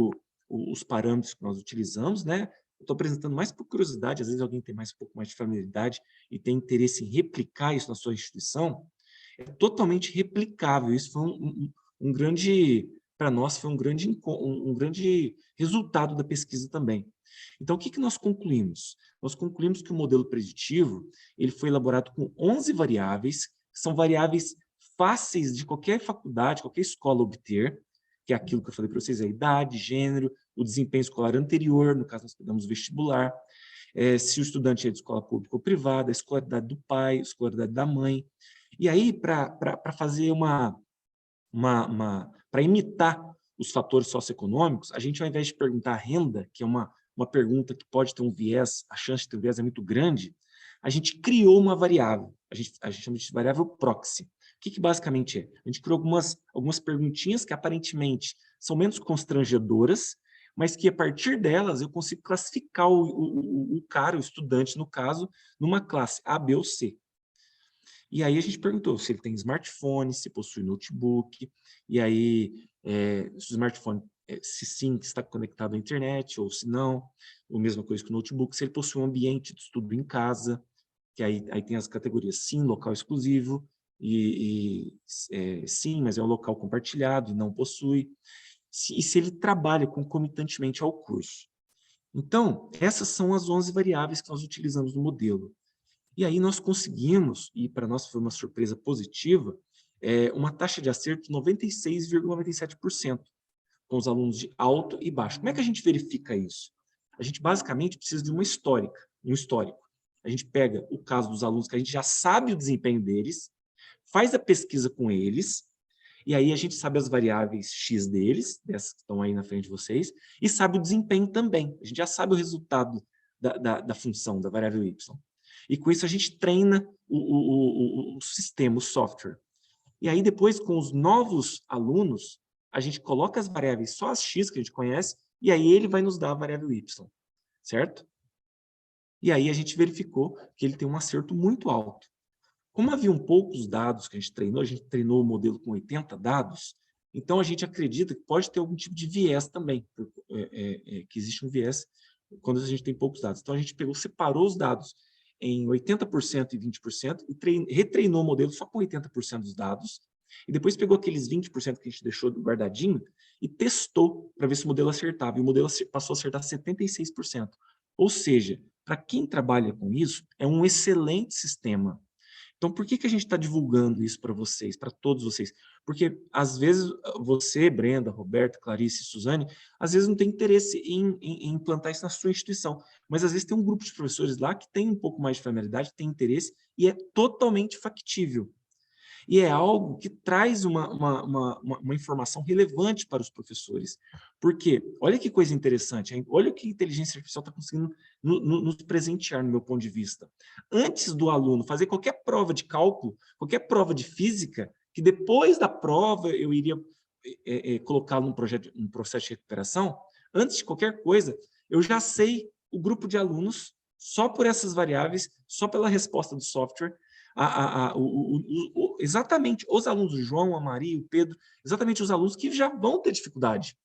os parâmetros que nós utilizamos, né? Eu estou apresentando mais por curiosidade, às vezes alguém tem um pouco mais de familiaridade e tem interesse em replicar isso na sua instituição. É totalmente replicável. Isso foi um grande, para nós, foi um grande resultado da pesquisa também. Então, o que nós concluímos? Nós concluímos que o modelo preditivo ele foi elaborado com 11 variáveis, que são variáveis fáceis de qualquer faculdade, qualquer escola obter, que é aquilo que eu falei para vocês, a idade, gênero, o desempenho escolar anterior, no caso nós pegamos vestibular, se o estudante é de escola pública ou privada, a escolaridade do pai, a escolaridade da mãe. E aí, para fazer para imitar os fatores socioeconômicos, a gente, ao invés de perguntar a renda, que é uma pergunta que pode ter um viés, a chance de ter um viés é muito grande, a gente criou uma variável, a gente chama de variável proxy. O que basicamente é? A gente criou algumas perguntinhas que aparentemente são menos constrangedoras, mas que a partir delas eu consigo classificar o cara, o estudante, no caso, numa classe A, B ou C. E aí a gente perguntou se ele tem smartphone, se possui notebook, e aí se o smartphone, se sim, está conectado à internet, ou se não, a mesma coisa que o notebook, se ele possui um ambiente de estudo em casa, que aí tem as categorias sim, local exclusivo, sim, mas é um local compartilhado e não possui, e se ele trabalha concomitantemente ao curso. Então, essas são as 11 variáveis que nós utilizamos no modelo. E aí nós conseguimos, e para nós foi uma surpresa positiva, uma taxa de acerto de 96,97%, com os alunos de alto e baixo. Como é que a gente verifica isso? A gente basicamente precisa de um histórico. A gente pega o caso dos alunos que a gente já sabe o desempenho deles, faz a pesquisa com eles, E aí a gente sabe as variáveis X deles, dessas que estão aí na frente de vocês, e sabe o desempenho também. A gente já sabe o resultado da função, da variável Y. E com isso a gente treina o sistema, o software. E aí depois, com os novos alunos, a gente coloca as variáveis, só as X que a gente conhece, e aí ele vai nos dar a variável Y, certo? E aí a gente verificou que ele tem um acerto muito alto. Como haviam poucos dados que a gente treinou o modelo com 80 dados, então a gente acredita que pode ter algum tipo de viés também, que existe um viés quando a gente tem poucos dados. Então a gente separou os dados em 80% e 20% e retreinou o modelo só com 80% dos dados, e depois pegou aqueles 20% que a gente deixou guardadinho e testou para ver se o modelo acertava, e o modelo passou a acertar 76%. Ou seja, para quem trabalha com isso, é um excelente sistema. Então, por que a gente está divulgando isso para vocês, para todos vocês? Porque, às vezes, você, Brenda, Roberto, Clarice e Suzane, às vezes não tem interesse em implantar isso na sua instituição, mas às vezes tem um grupo de professores lá que tem um pouco mais de familiaridade, tem interesse e é totalmente factível. E é algo que traz uma informação relevante para os professores. Porque, olha que coisa interessante, hein? Olha o que a inteligência artificial está conseguindo nos presentear, no meu ponto de vista. Antes do aluno fazer qualquer prova de cálculo, qualquer prova de física, que depois da prova eu iria colocá-lo num processo de recuperação, antes de qualquer coisa, eu já sei o grupo de alunos, só por essas variáveis, só pela resposta do software, exatamente os alunos, o João, a Maria, o Pedro, exatamente os alunos que já vão ter dificuldade.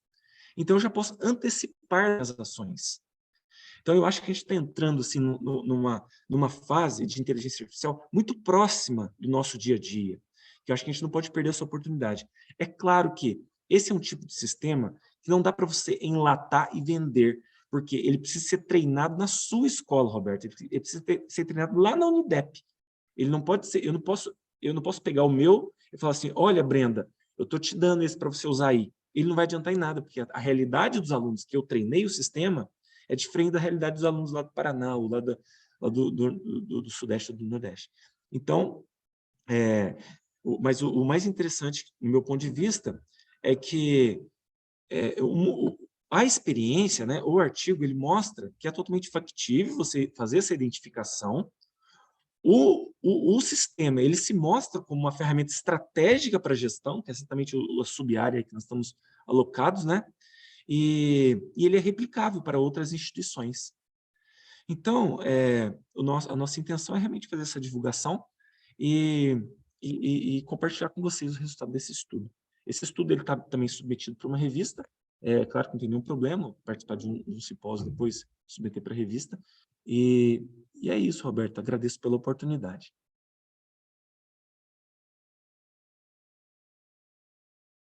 Então, eu já posso antecipar as ações. Então, eu acho que a gente está entrando assim, numa fase de inteligência artificial muito próxima do nosso dia a dia, que eu acho que a gente não pode perder essa oportunidade. É claro que esse é um tipo de sistema que não dá para você enlatar e vender, porque ele precisa ser treinado na sua escola, Roberto, ele precisa ser treinado lá na Unidep. Ele não pode ser, eu não posso pegar o meu e falar assim, olha, Brenda, eu estou te dando esse para você usar aí. Ele não vai adiantar em nada, porque a realidade dos alunos que eu treinei o sistema é diferente da realidade dos alunos lá do Paraná, ou lá do Sudeste ou do Nordeste. Então, mas o mais interessante, no meu ponto de vista, é que a experiência, né, o artigo, ele mostra que é totalmente factível você fazer essa identificação. O sistema, ele se mostra como uma ferramenta estratégica para a gestão, que é exatamente a sub-área que nós estamos alocados, né? E ele é replicável para outras instituições. Então, a nossa intenção é realmente fazer essa divulgação e compartilhar com vocês o resultado desse estudo. Esse estudo está também submetido para uma revista, claro que não tem nenhum problema participar de um simpósio depois submeter para a revista, e é isso, Roberto, agradeço pela oportunidade.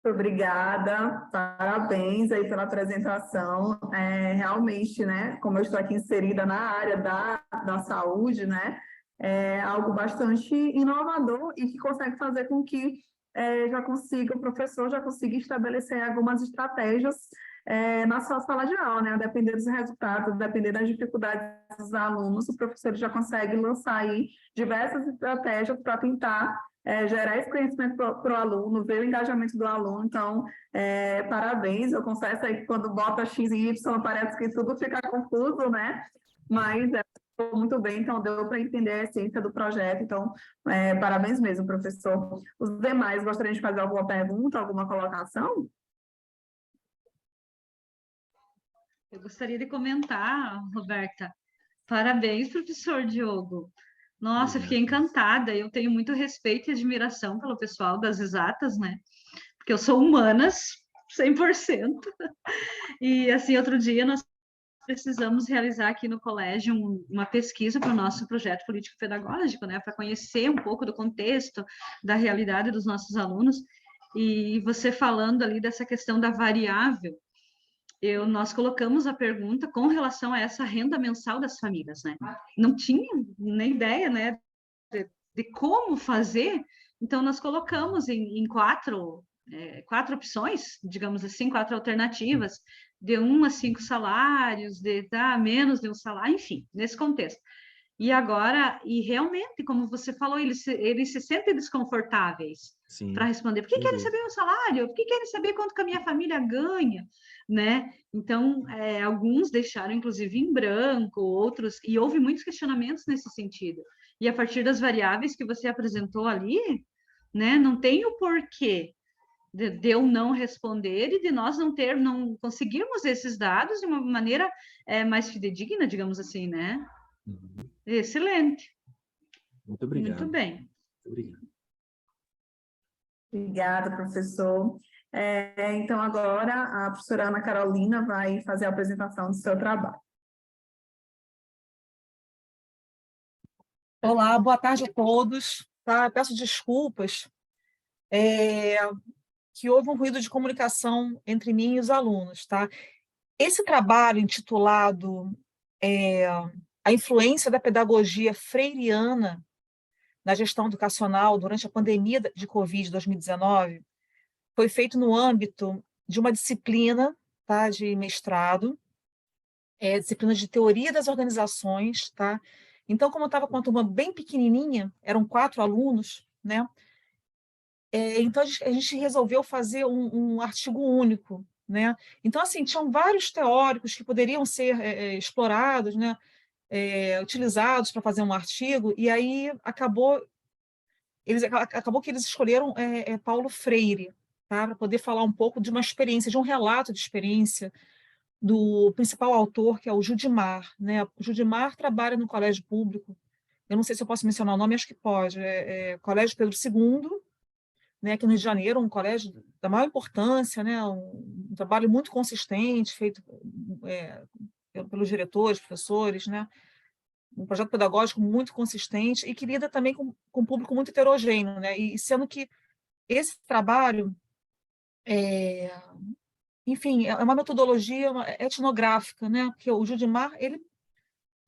Obrigada, parabéns aí pela apresentação. Realmente, né, como eu estou aqui inserida na área da saúde, né, é algo bastante inovador e que consegue fazer com que o professor já consiga estabelecer algumas estratégias na sua sala de aula, né, a depender dos resultados, a depender das dificuldades dos alunos, o professor já consegue lançar aí diversas estratégias para tentar gerar esse conhecimento para o aluno, ver o engajamento do aluno. Então, parabéns. Eu confesso aí que quando bota X e Y parece que tudo fica confuso, né? Mas muito bem, então deu para entender a essência do projeto. Então, parabéns mesmo, professor. Os demais gostariam de fazer alguma pergunta, alguma colocação?
Eu gostaria de comentar, Roberta. Parabéns, professor Diogo. Nossa, fiquei encantada. Eu tenho muito respeito e admiração pelo pessoal das exatas, né? Porque eu sou humanas, 100%. E, assim, outro dia nós precisamos realizar aqui no colégio uma pesquisa para o nosso projeto político-pedagógico, né? Para conhecer um pouco do contexto, da realidade dos nossos alunos. E você falando ali dessa questão da variável, nós colocamos a pergunta com relação a essa renda mensal das famílias, né? Não tinha nem ideia, né, de como fazer, então nós colocamos em quatro opções, digamos assim, 4 alternativas, de 1 a 5 salários, de menos de um salário, enfim, nesse contexto. E agora, e realmente, como você falou, eles se sentem desconfortáveis
Sim,
para responder. Por que
sem
querem
dúvida.
saber o salário? Por que querem saber quanto que a minha família ganha? Né? Então, alguns deixaram, inclusive, em branco, outros... E houve muitos questionamentos nesse sentido. E a partir das variáveis que você apresentou ali, né, não tem o porquê de eu não responder e de nós não conseguirmos esses dados de uma maneira mais fidedigna, digamos assim, né?
Uhum.
Excelente,
Muito obrigado.
muito bem.
Muito obrigado.
Obrigada, professor. Então, agora a professora Ana Carolina vai fazer a apresentação do seu trabalho.
Olá, boa tarde a todos. Tá? Peço desculpas que houve um ruído de comunicação entre mim e os alunos. Tá? Esse trabalho intitulado A Influência da Pedagogia Freiriana na Gestão Educacional durante a pandemia de Covid 2019 foi feito no âmbito de uma disciplina, tá, de mestrado, disciplina de Teoria das Organizações. Tá? Então, como eu estava com uma turma bem pequenininha, eram 4 alunos, né? Então, a gente resolveu fazer um artigo único, né? Então, assim, tinham vários teóricos que poderiam ser explorados, né? Utilizados para fazer um artigo, e aí acabou que eles escolheram Paulo Freire, tá? Para poder falar um pouco de uma experiência, de um relato de experiência do principal autor, que é o Judimar, né? O Judimar trabalha no colégio público, eu não sei se eu posso mencionar o nome, acho que pode, Colégio Pedro II, né, aqui no Rio de Janeiro, um colégio da maior importância, né, um trabalho muito consistente, feito pelos diretores, professores, né, um projeto pedagógico muito consistente e que lida também com um público muito heterogêneo, né, e sendo que esse trabalho, enfim, é uma metodologia etnográfica, né, porque o Judimar,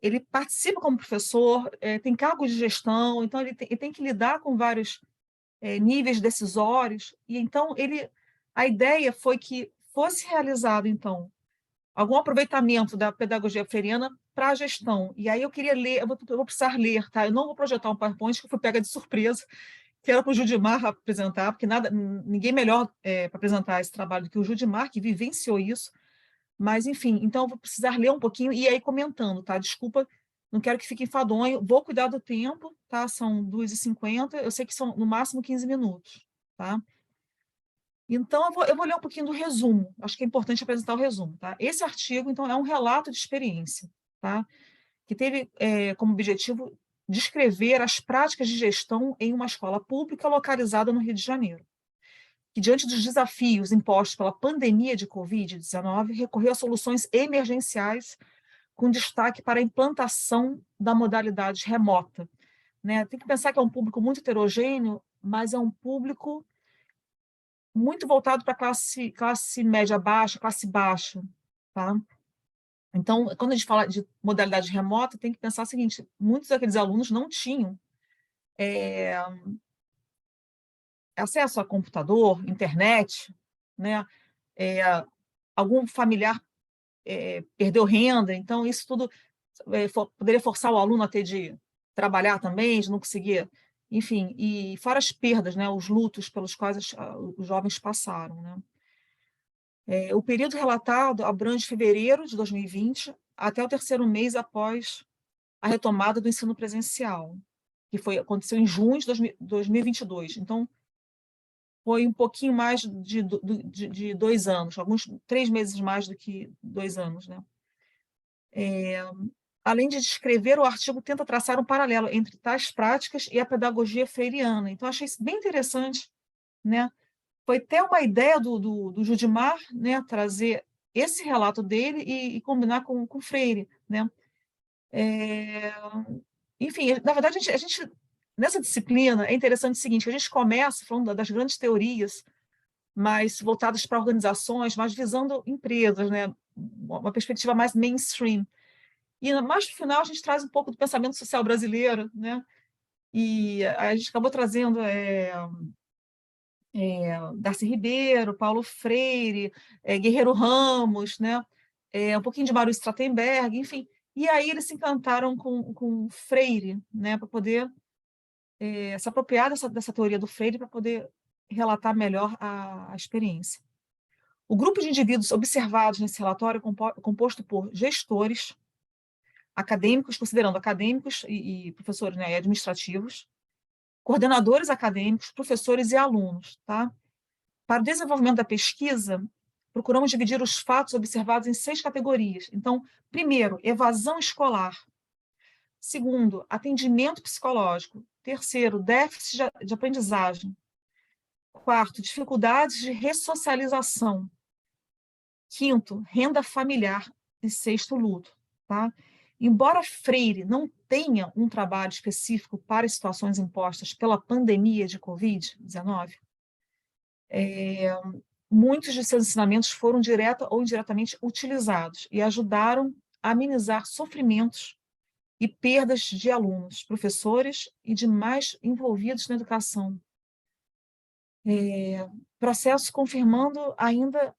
ele participa como professor, tem cargo de gestão, então ele tem que lidar com vários níveis decisórios, e então a ideia foi que fosse realizado, então, algum aproveitamento da pedagogia freiriana para a gestão. E aí eu queria ler, eu vou precisar ler, tá? Eu não vou projetar um PowerPoint, que eu fui pega de surpresa, que era para o Judimar apresentar, porque ninguém melhor para apresentar esse trabalho do que o Judimar, que vivenciou isso. Mas, enfim, então eu vou precisar ler um pouquinho e aí comentando, tá? Desculpa, não quero que fique enfadonho, vou cuidar do tempo, tá? São 2h50, eu sei que são no máximo 15 minutos, tá? Então, eu vou ler um pouquinho do resumo, acho que é importante apresentar o resumo, tá? Esse artigo, então, é um relato de experiência, tá? Que teve como objetivo descrever as práticas de gestão em uma escola pública localizada no Rio de Janeiro, que, diante dos desafios impostos pela pandemia de Covid-19, recorreu a soluções emergenciais com destaque para a implantação da modalidade remota, né? Tem que pensar que é um público muito heterogêneo, mas é um público muito voltado para a classe média baixa, classe baixa, tá? Então, quando a gente fala de modalidade remota, tem que pensar o seguinte: muitos daqueles alunos não tinham acesso a computador, internet, né? Algum familiar perdeu renda, então isso tudo poderia forçar o aluno a ter de trabalhar também, de não conseguir, enfim, e fora as perdas, né, os lutos pelos quais os jovens passaram, né? O período relatado abrange fevereiro de 2020 até o 3º mês após a retomada do ensino presencial, que aconteceu em junho de 2022. Então, foi um pouquinho mais de 2 anos, alguns 3 meses mais do que 2 anos, né? Além de descrever, o artigo tenta traçar um paralelo entre tais práticas e a pedagogia freiriana. Então, achei isso bem interessante, né? Foi até uma ideia do Judimar, né, trazer esse relato dele e combinar com Freire, né? Enfim, na verdade, a gente nessa disciplina é interessante o seguinte: que a gente começa falando das grandes teorias, mais voltadas para organizações, mas visando empresas, né? Uma perspectiva mais mainstream. E mais no final a gente traz um pouco do pensamento social brasileiro, né? E a gente acabou trazendo Darcy Ribeiro, Paulo Freire, Guerreiro Ramos, né? Um pouquinho de Maurício Stratenberg, enfim. E aí eles se encantaram com Freire, né, para poder se apropriar dessa teoria do Freire para poder relatar melhor a experiência. O grupo de indivíduos observados nesse relatório é composto por gestores, acadêmicos, considerando acadêmicos e professores, né, e administrativos, coordenadores acadêmicos, professores e alunos. Tá? Para o desenvolvimento da pesquisa, procuramos dividir os fatos observados em 6 categorias. Então, primeiro, evasão escolar. Segundo, atendimento psicológico. Terceiro, déficit de aprendizagem. Quarto, dificuldades de ressocialização. Quinto, renda familiar. E sexto, luto. Tá? Embora Freire não tenha um trabalho específico para situações impostas pela pandemia de Covid-19, muitos de seus ensinamentos foram direta ou indiretamente utilizados e ajudaram a amenizar sofrimentos e perdas de alunos, professores e demais envolvidos na educação. Processo confirmando ainda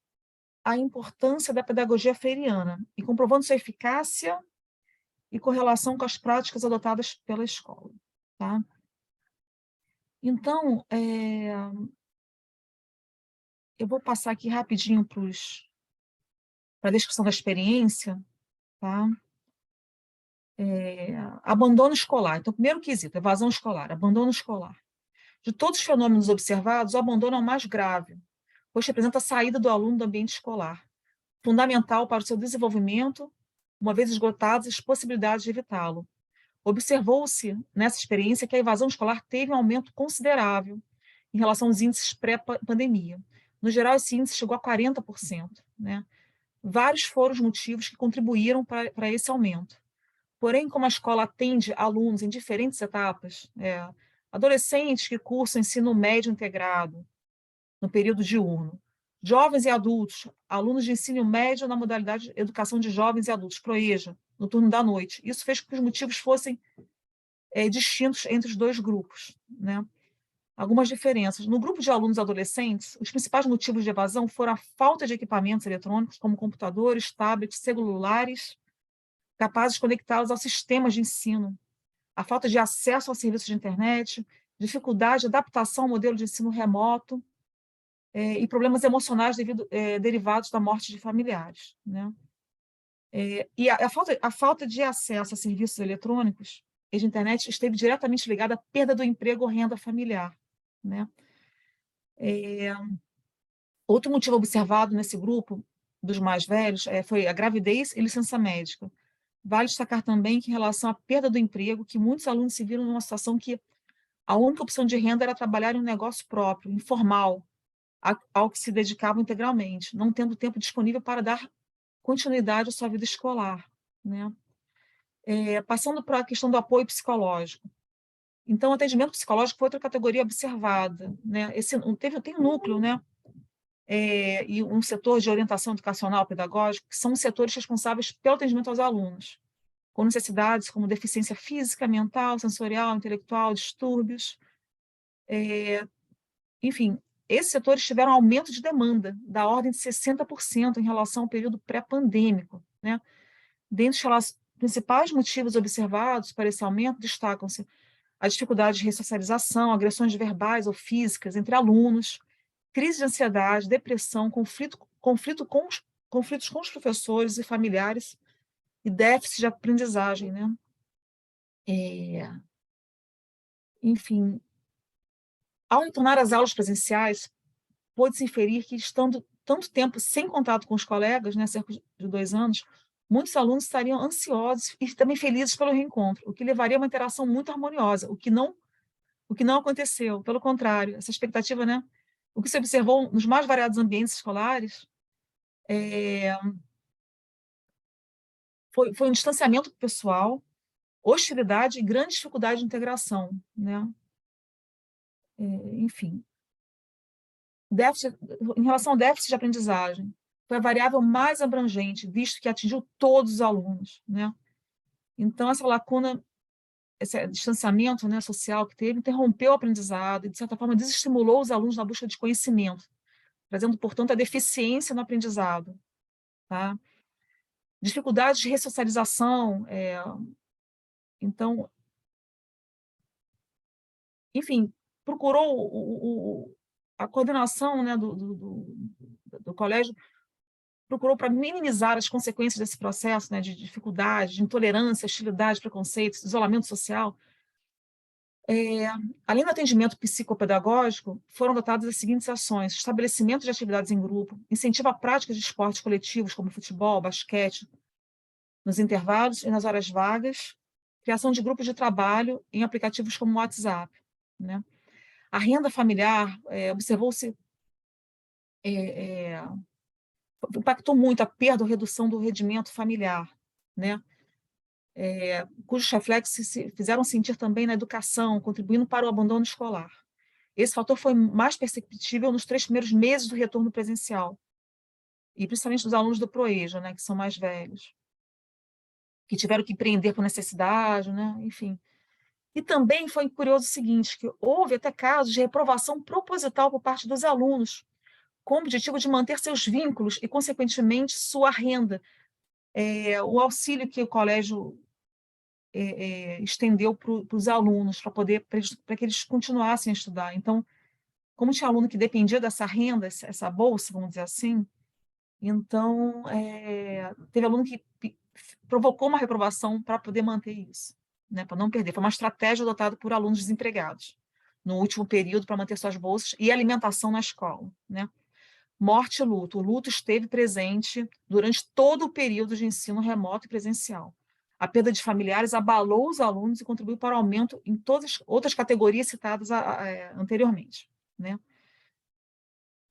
a importância da pedagogia freiriana e comprovando sua eficácia e correlação com as práticas adotadas pela escola. Tá? Então, eu vou passar aqui rapidinho para a descrição da experiência. Tá? Abandono escolar. Então, primeiro quesito, evasão escolar, abandono escolar. De todos os fenômenos observados, o abandono é o mais grave, pois representa a saída do aluno do ambiente escolar, fundamental para o seu desenvolvimento, uma vez esgotadas as possibilidades de evitá-lo. Observou-se, nessa experiência, que a evasão escolar teve um aumento considerável em relação aos índices pré-pandemia. No geral, esse índice chegou a 40%. Né? Vários foram os motivos que contribuíram para esse aumento. Porém, como a escola atende alunos em diferentes etapas, adolescentes que cursam ensino médio integrado, no período diurno, jovens e adultos, alunos de ensino médio na modalidade de educação de jovens e adultos, PROEJA, no turno da noite. Isso fez com que os motivos fossem distintos entre os dois grupos. Né? Algumas diferenças. No grupo de alunos adolescentes, os principais motivos de evasão foram a falta de equipamentos eletrônicos, como computadores, tablets, celulares, capazes de conectá-los aos sistemas de ensino, a falta de acesso ao serviço de internet, dificuldade de adaptação ao modelo de ensino remoto, e problemas emocionais derivados da morte de familiares. Né? E a falta de acesso a serviços eletrônicos e de internet esteve diretamente ligada à perda do emprego ou renda familiar. Né? Outro motivo observado nesse grupo dos mais velhos foi a gravidez e licença médica. Vale destacar também que, em relação à perda do emprego, que muitos alunos se viram numa situação que a única opção de renda era trabalhar em um negócio próprio, informal, ao que se dedicavam integralmente, não tendo tempo disponível para dar continuidade à sua vida escolar. Né? Passando para a questão do apoio psicológico. Então, o atendimento psicológico foi outra categoria observada. Né? Tem um núcleo, né? E um setor de orientação educacional pedagógica, que são os setores responsáveis pelo atendimento aos alunos, com necessidades como deficiência física, mental, sensorial, intelectual, distúrbios. Enfim, esses setores tiveram aumento de demanda, da ordem de 60% em relação ao período pré-pandêmico. Né? Dentre os principais motivos observados para esse aumento, destacam-se a dificuldade de ressocialização, agressões verbais ou físicas entre alunos, crise de ansiedade, depressão, conflitos com os professores e familiares e déficit de aprendizagem. Né? Enfim, ao retornar às aulas presenciais, pôde-se inferir que, estando tanto tempo sem contato com os colegas, né, cerca de 2 anos, muitos alunos estariam ansiosos e também felizes pelo reencontro, o que levaria a uma interação muito harmoniosa, o que não aconteceu. Pelo contrário, essa expectativa, né, o que se observou nos mais variados ambientes escolares foi um distanciamento pessoal, hostilidade e grande dificuldade de integração. Né? Enfim, em relação ao déficit de aprendizagem, foi a variável mais abrangente, visto que atingiu todos os alunos. Né? Então, essa lacuna, esse distanciamento, né, social que teve, interrompeu o aprendizado e, de certa forma, desestimulou os alunos na busca de conhecimento, trazendo, portanto, a deficiência no aprendizado. Tá? dificuldades de ressocialização, então, enfim, procurou a coordenação, né, do colégio, procurou para minimizar as consequências desse processo, né, de dificuldade, de intolerância, hostilidade, preconceitos, isolamento social. Além do atendimento psicopedagógico, foram adotadas as seguintes ações: estabelecimento de atividades em grupo, incentivo à prática de esportes coletivos, como futebol, basquete, nos intervalos e nas horas vagas, criação de grupos de trabalho em aplicativos como o WhatsApp, né? A renda familiar, observou-se, impactou muito a perda ou redução do rendimento familiar, né? Cujos reflexos se fizeram sentir também na educação, contribuindo para o abandono escolar. Esse fator foi mais perceptível nos 3 primeiros meses do retorno presencial, e principalmente dos alunos do ProEja, né, que são mais velhos, que tiveram que empreender por necessidade, né, enfim. E também foi curioso o seguinte, que houve até casos de reprovação proposital por parte dos alunos, com o objetivo de manter seus vínculos e, consequentemente, sua renda. O auxílio que o colégio estendeu para os alunos, para que eles continuassem a estudar. Então, como tinha aluno que dependia dessa renda, essa bolsa, vamos dizer assim, então, teve aluno que provocou uma reprovação para poder manter isso, né, para não perder. Foi uma estratégia adotada por alunos desempregados no último período para manter suas bolsas e alimentação na escola, né? Morte e luto. O luto esteve presente durante todo o período de ensino remoto e presencial. A perda de familiares abalou os alunos e contribuiu para o aumento em todas as outras categorias citadas anteriormente, né?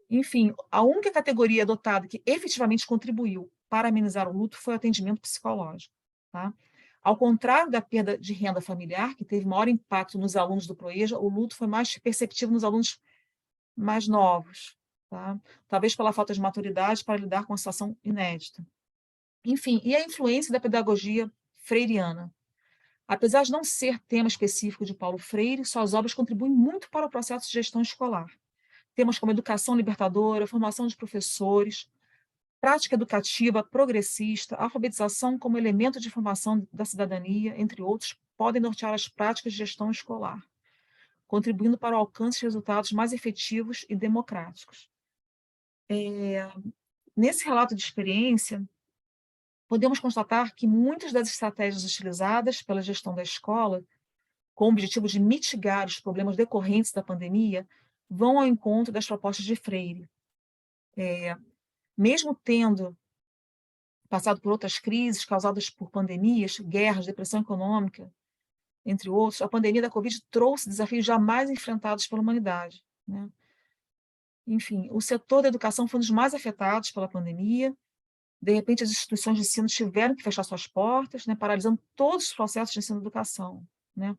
Enfim, a única categoria adotada que efetivamente contribuiu para amenizar o luto foi o atendimento psicológico, tá? Ao contrário da perda de renda familiar, que teve maior impacto nos alunos do ProEja, o luto foi mais perceptível nos alunos mais novos, tá? Talvez pela falta de maturidade para lidar com a situação inédita. Enfim, e a influência da pedagogia freiriana. Apesar de não ser tema específico de Paulo Freire, suas obras contribuem muito para o processo de gestão escolar. Temas como educação libertadora, formação de professores, prática educativa progressista, alfabetização como elemento de formação da cidadania, entre outros, podem nortear as práticas de gestão escolar, contribuindo para o alcance de resultados mais efetivos e democráticos. Nesse relato de experiência, podemos constatar que muitas das estratégias utilizadas pela gestão da escola, com o objetivo de mitigar os problemas decorrentes da pandemia, vão ao encontro das propostas de Freire. Mesmo tendo passado por outras crises causadas por pandemias, guerras, depressão econômica, entre outros, a pandemia da Covid trouxe desafios jamais enfrentados pela humanidade, né? Enfim, o setor da educação foi um dos mais afetados pela pandemia. De repente, as instituições de ensino tiveram que fechar suas portas, né, paralisando todos os processos de ensino e educação, né?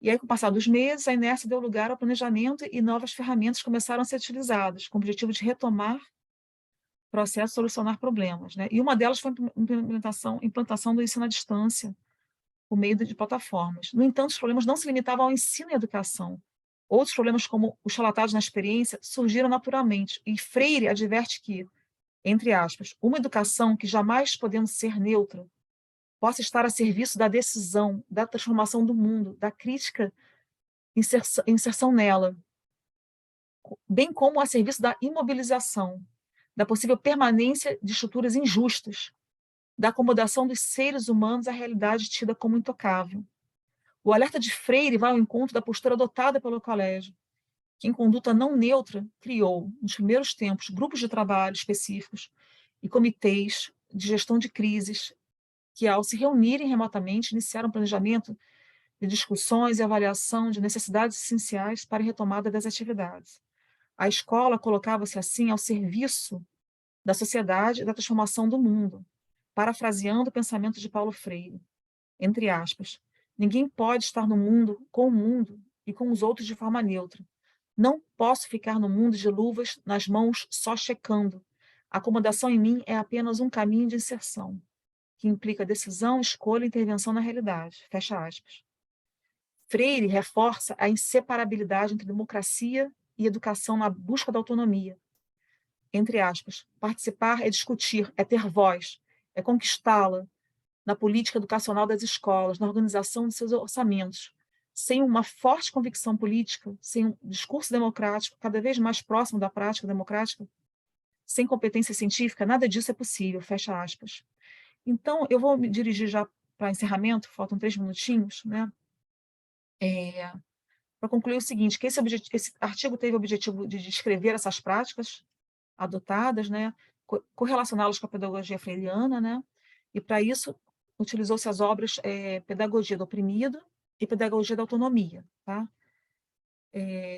E aí, com o passar dos meses, a inércia deu lugar ao planejamento e novas ferramentas começaram a ser utilizadas, com o objetivo de retomar o processo, solucionar problemas, né? E uma delas foi a implantação do ensino à distância, por meio de plataformas. No entanto, os problemas não se limitavam ao ensino e à educação. Outros problemas, como os relatados na experiência, surgiram naturalmente, e Freire adverte que, entre aspas, uma educação que jamais podendo ser neutra, possa estar a serviço da decisão, da transformação do mundo, da crítica inserção nela, bem como a serviço da imobilização, da possível permanência de estruturas injustas, da acomodação dos seres humanos à realidade tida como intocável. O alerta de Freire vai ao encontro da postura adotada pelo colégio, que, em conduta não neutra, criou, nos primeiros tempos, grupos de trabalho específicos e comitês de gestão de crises, que, ao se reunirem remotamente, iniciaram um planejamento de discussões e avaliação de necessidades essenciais para a retomada das atividades. A escola colocava-se, assim, ao serviço da sociedade e da transformação do mundo, parafraseando o pensamento de Paulo Freire, entre aspas, ninguém pode estar no mundo com o mundo e com os outros de forma neutra. Não posso ficar no mundo de luvas nas mãos só checando. A acomodação em mim é apenas um caminho de inserção, que implica decisão, escolha e intervenção na realidade. Fecha aspas. Freire reforça a inseparabilidade entre democracia e educação na busca da autonomia. Entre aspas, participar é discutir, é ter voz, conquistá-la na política educacional das escolas, na organização de seus orçamentos. Sem uma forte convicção política, sem um discurso democrático cada vez mais próximo da prática democrática, sem competência científica, nada disso é possível, fecha aspas. Então, eu vou me dirigir já para encerramento, faltam 3 minutinhos, né? Para concluir o seguinte, que esse artigo teve o objetivo de descrever essas práticas adotadas, né? Correlacioná-las com a pedagogia freiriana, né? E, para isso, utilizou-se as obras Pedagogia do Oprimido e Pedagogia da Autonomia, tá?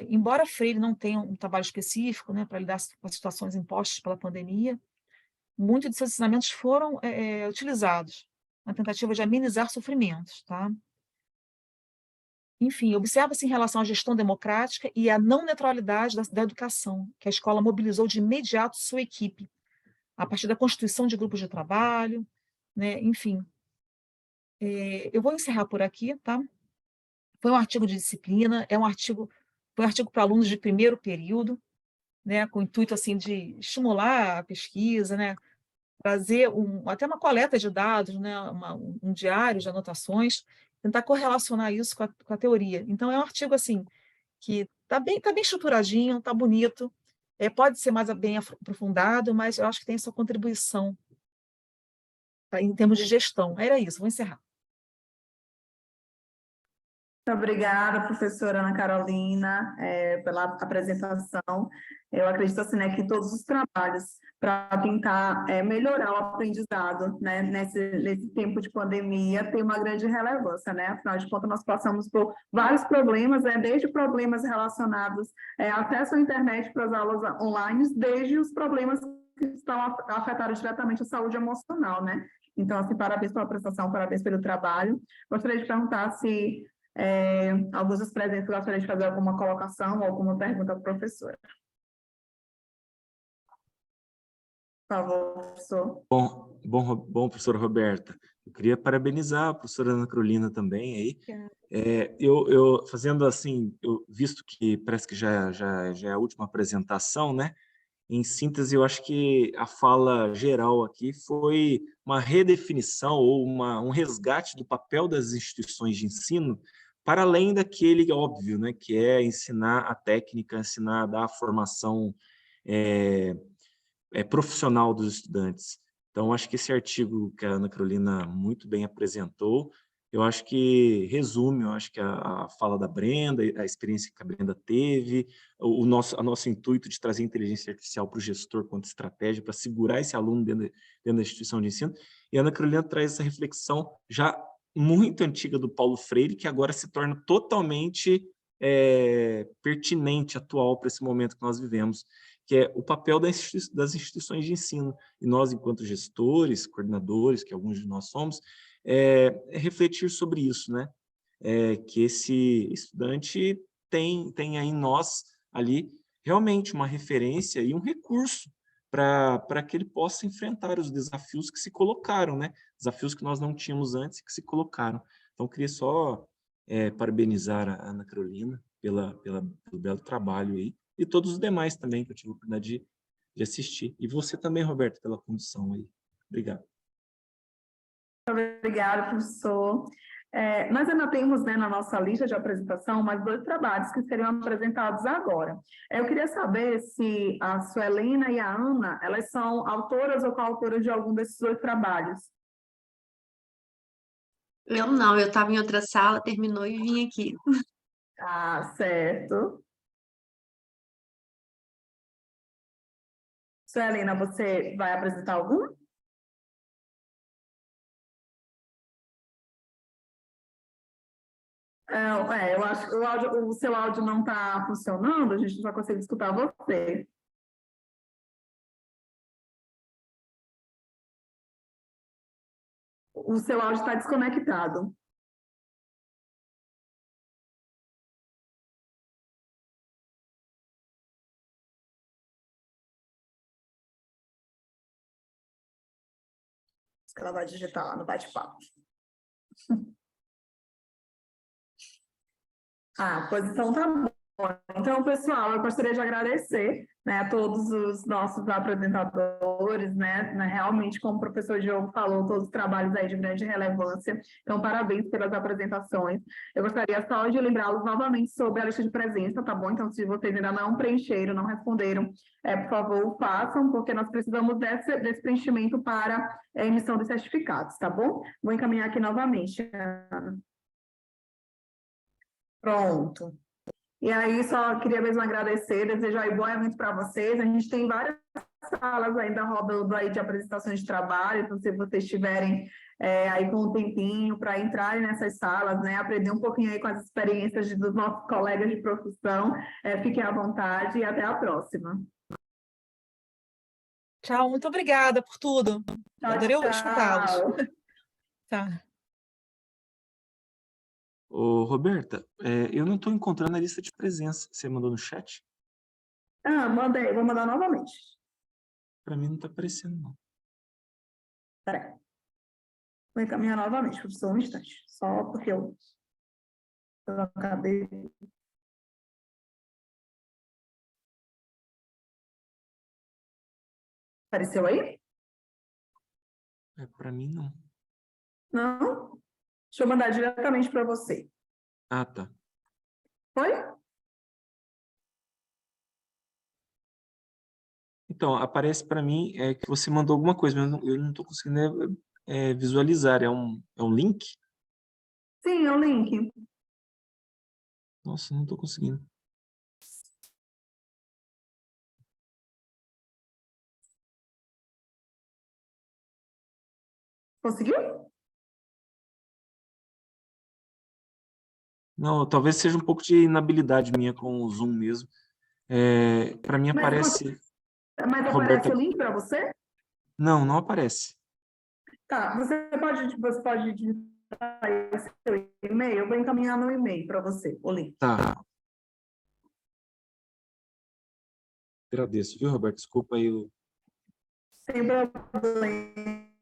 Embora Freire não tenha um trabalho específico, né, para lidar com as situações impostas pela pandemia, muitos de seus ensinamentos foram utilizados na tentativa de amenizar sofrimentos, tá? Enfim, observa-se em relação à gestão democrática e à não neutralidade da educação, que a escola mobilizou de imediato sua equipe, a partir da constituição de grupos de trabalho, né? Enfim. Eu vou encerrar por aqui, tá? Foi um artigo de disciplina, foi um artigo para alunos de primeiro período, né, com o intuito assim, de estimular a pesquisa, né, trazer até uma coleta de dados, né, um diário de anotações, tentar correlacionar isso com a teoria. Então, é um artigo assim, que está bem estruturadinho, está bonito, pode ser mais bem aprofundado, mas eu acho que tem sua contribuição em termos de gestão. Era isso, vou encerrar.
Muito obrigada, professora Ana Carolina, pela apresentação. Eu acredito assim, né, que todos os trabalhos para tentar melhorar o aprendizado, né, nesse tempo de pandemia tem uma grande relevância, né? Afinal de contas, nós passamos por vários problemas, né, desde problemas relacionados ao acesso à internet para as aulas online, desde os problemas que estão afetando diretamente a saúde emocional, né? Então, assim, parabéns pela apresentação, parabéns pelo trabalho. Gostaria de perguntar se alguns dos presentes gostariam de fazer alguma colocação ou alguma pergunta à professora. Por favor, professor.
Bom, professora Roberta, eu queria parabenizar a professora Ana Carolina também aí. Eu fazendo assim, visto que parece que já é a última apresentação, né? Em síntese, eu acho que a fala geral aqui foi uma redefinição ou um resgate do papel das instituições de ensino para além daquele óbvio, né, que é ensinar a técnica, ensinar a dar a formação profissional dos estudantes. Então, acho que esse artigo que a Ana Carolina muito bem apresentou, eu acho que resume, eu acho que a fala da Brenda, a experiência que a Brenda teve, o nosso intuito de trazer inteligência artificial para o gestor quanto estratégia, para segurar esse aluno dentro da instituição de ensino. E a Ana Carolina traz essa reflexão já muito antiga do Paulo Freire, que agora se torna totalmente pertinente, atual para esse momento que nós vivemos, que é o papel das instituições de ensino. E nós, enquanto gestores, coordenadores, que alguns de nós somos, refletir sobre isso, né? Que esse estudante tem aí em nós, ali, realmente uma referência e um recurso para que ele possa enfrentar os desafios que se colocaram, né? Desafios que nós não tínhamos antes e que se colocaram. Então, eu queria só parabenizar a Ana Carolina pelo belo trabalho aí, e todos os demais também, que eu tive a oportunidade de assistir. E você também, Roberto, pela condução aí. Obrigado.
Obrigada, professor. Nós ainda temos, né, na nossa lista de apresentação mais 2 trabalhos que seriam apresentados agora. Eu queria saber se a Suelina e a Ana, elas são autoras ou coautoras de algum desses 2 trabalhos.
Eu não, eu estava em outra sala, terminou e vim aqui.
Ah, certo. Suelina, você vai apresentar algum? Eu acho que o seu áudio não está funcionando, a gente só consegue escutar você. O seu áudio está desconectado. Acho que ela vai digitar lá no bate-papo. A posição tá Então, pessoal, eu gostaria de agradecer, né, a todos os nossos apresentadores, né, realmente, como o professor Diogo falou, todos os trabalhos aí de grande relevância. Então, parabéns pelas apresentações. Eu gostaria só de lembrá-los novamente sobre a lista de presença, tá bom? Então, se vocês ainda não preencheram, não responderam, por favor, façam, porque nós precisamos desse preenchimento para a emissão dos certificados, tá bom? Vou encaminhar aqui novamente, Ana. Pronto. E aí, só queria mesmo agradecer, desejar aí bom evento para vocês. A gente tem várias salas ainda rodando aí de apresentações de trabalho, então se vocês tiverem aí com um tempinho para entrarem nessas salas, né, aprender um pouquinho aí com as experiências dos nossos colegas de profissão, fiquem à vontade e até a próxima.
Tchau, muito obrigada por tudo.
Tchau,
Adorei
tchau.
escutá-los. Tá.
Ô, Roberta, eu não estou encontrando a lista de presença. Você mandou no chat?
Mandei, vou mandar novamente.
Para mim não está aparecendo, não.
Peraí. Vou encaminhar novamente, professor, um instante. Só porque eu acabei. Apareceu aí?
Para mim, não.
Não? Deixa eu mandar diretamente para você.
Ah, tá.
Foi?
Então, aparece para mim que você mandou alguma coisa, mas eu não estou conseguindo visualizar. É um link?
Sim, é o link.
Nossa, não estou conseguindo.
Conseguiu?
Não, talvez seja um pouco de inabilidade minha com o Zoom mesmo. Para mim aparece...
Mas aparece
Roberta...
o link para você?
Não, não aparece.
Tá, você pode digitar aí seu e-mail? Eu vou encaminhar no e-mail para você, o link.
Tá. Agradeço, viu, Roberto? Desculpa aí o...
Sem problema.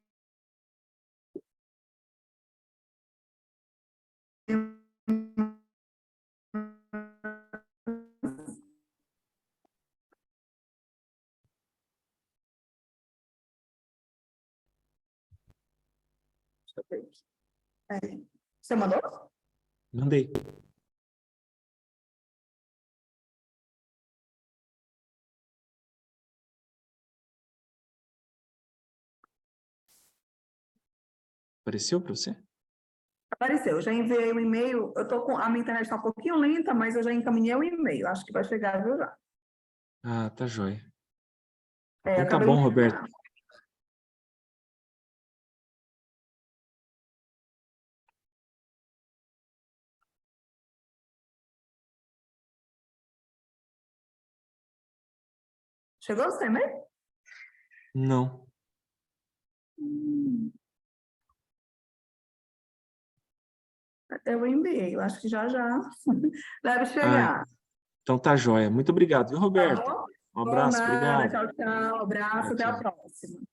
Deixa eu ver aqui. Você mandou?
Mandei. Apareceu para você?
Apareceu, eu já enviei o e-mail. A minha internet está um pouquinho lenta, mas eu já encaminhei o e-mail. Acho que vai chegar, viu, já.
Ah, tá joia.
Então
tá bom, Roberto.
Chegou o seu e-mail?
Não.
Eu enviei, eu acho que já deve chegar.
Então tá joia. Muito obrigado, viu, Roberto?
Tá bom?
Um abraço,
Nada,
obrigado.
tchau, tchau. Abraço,
Tchau,
até a
tchau.
próxima.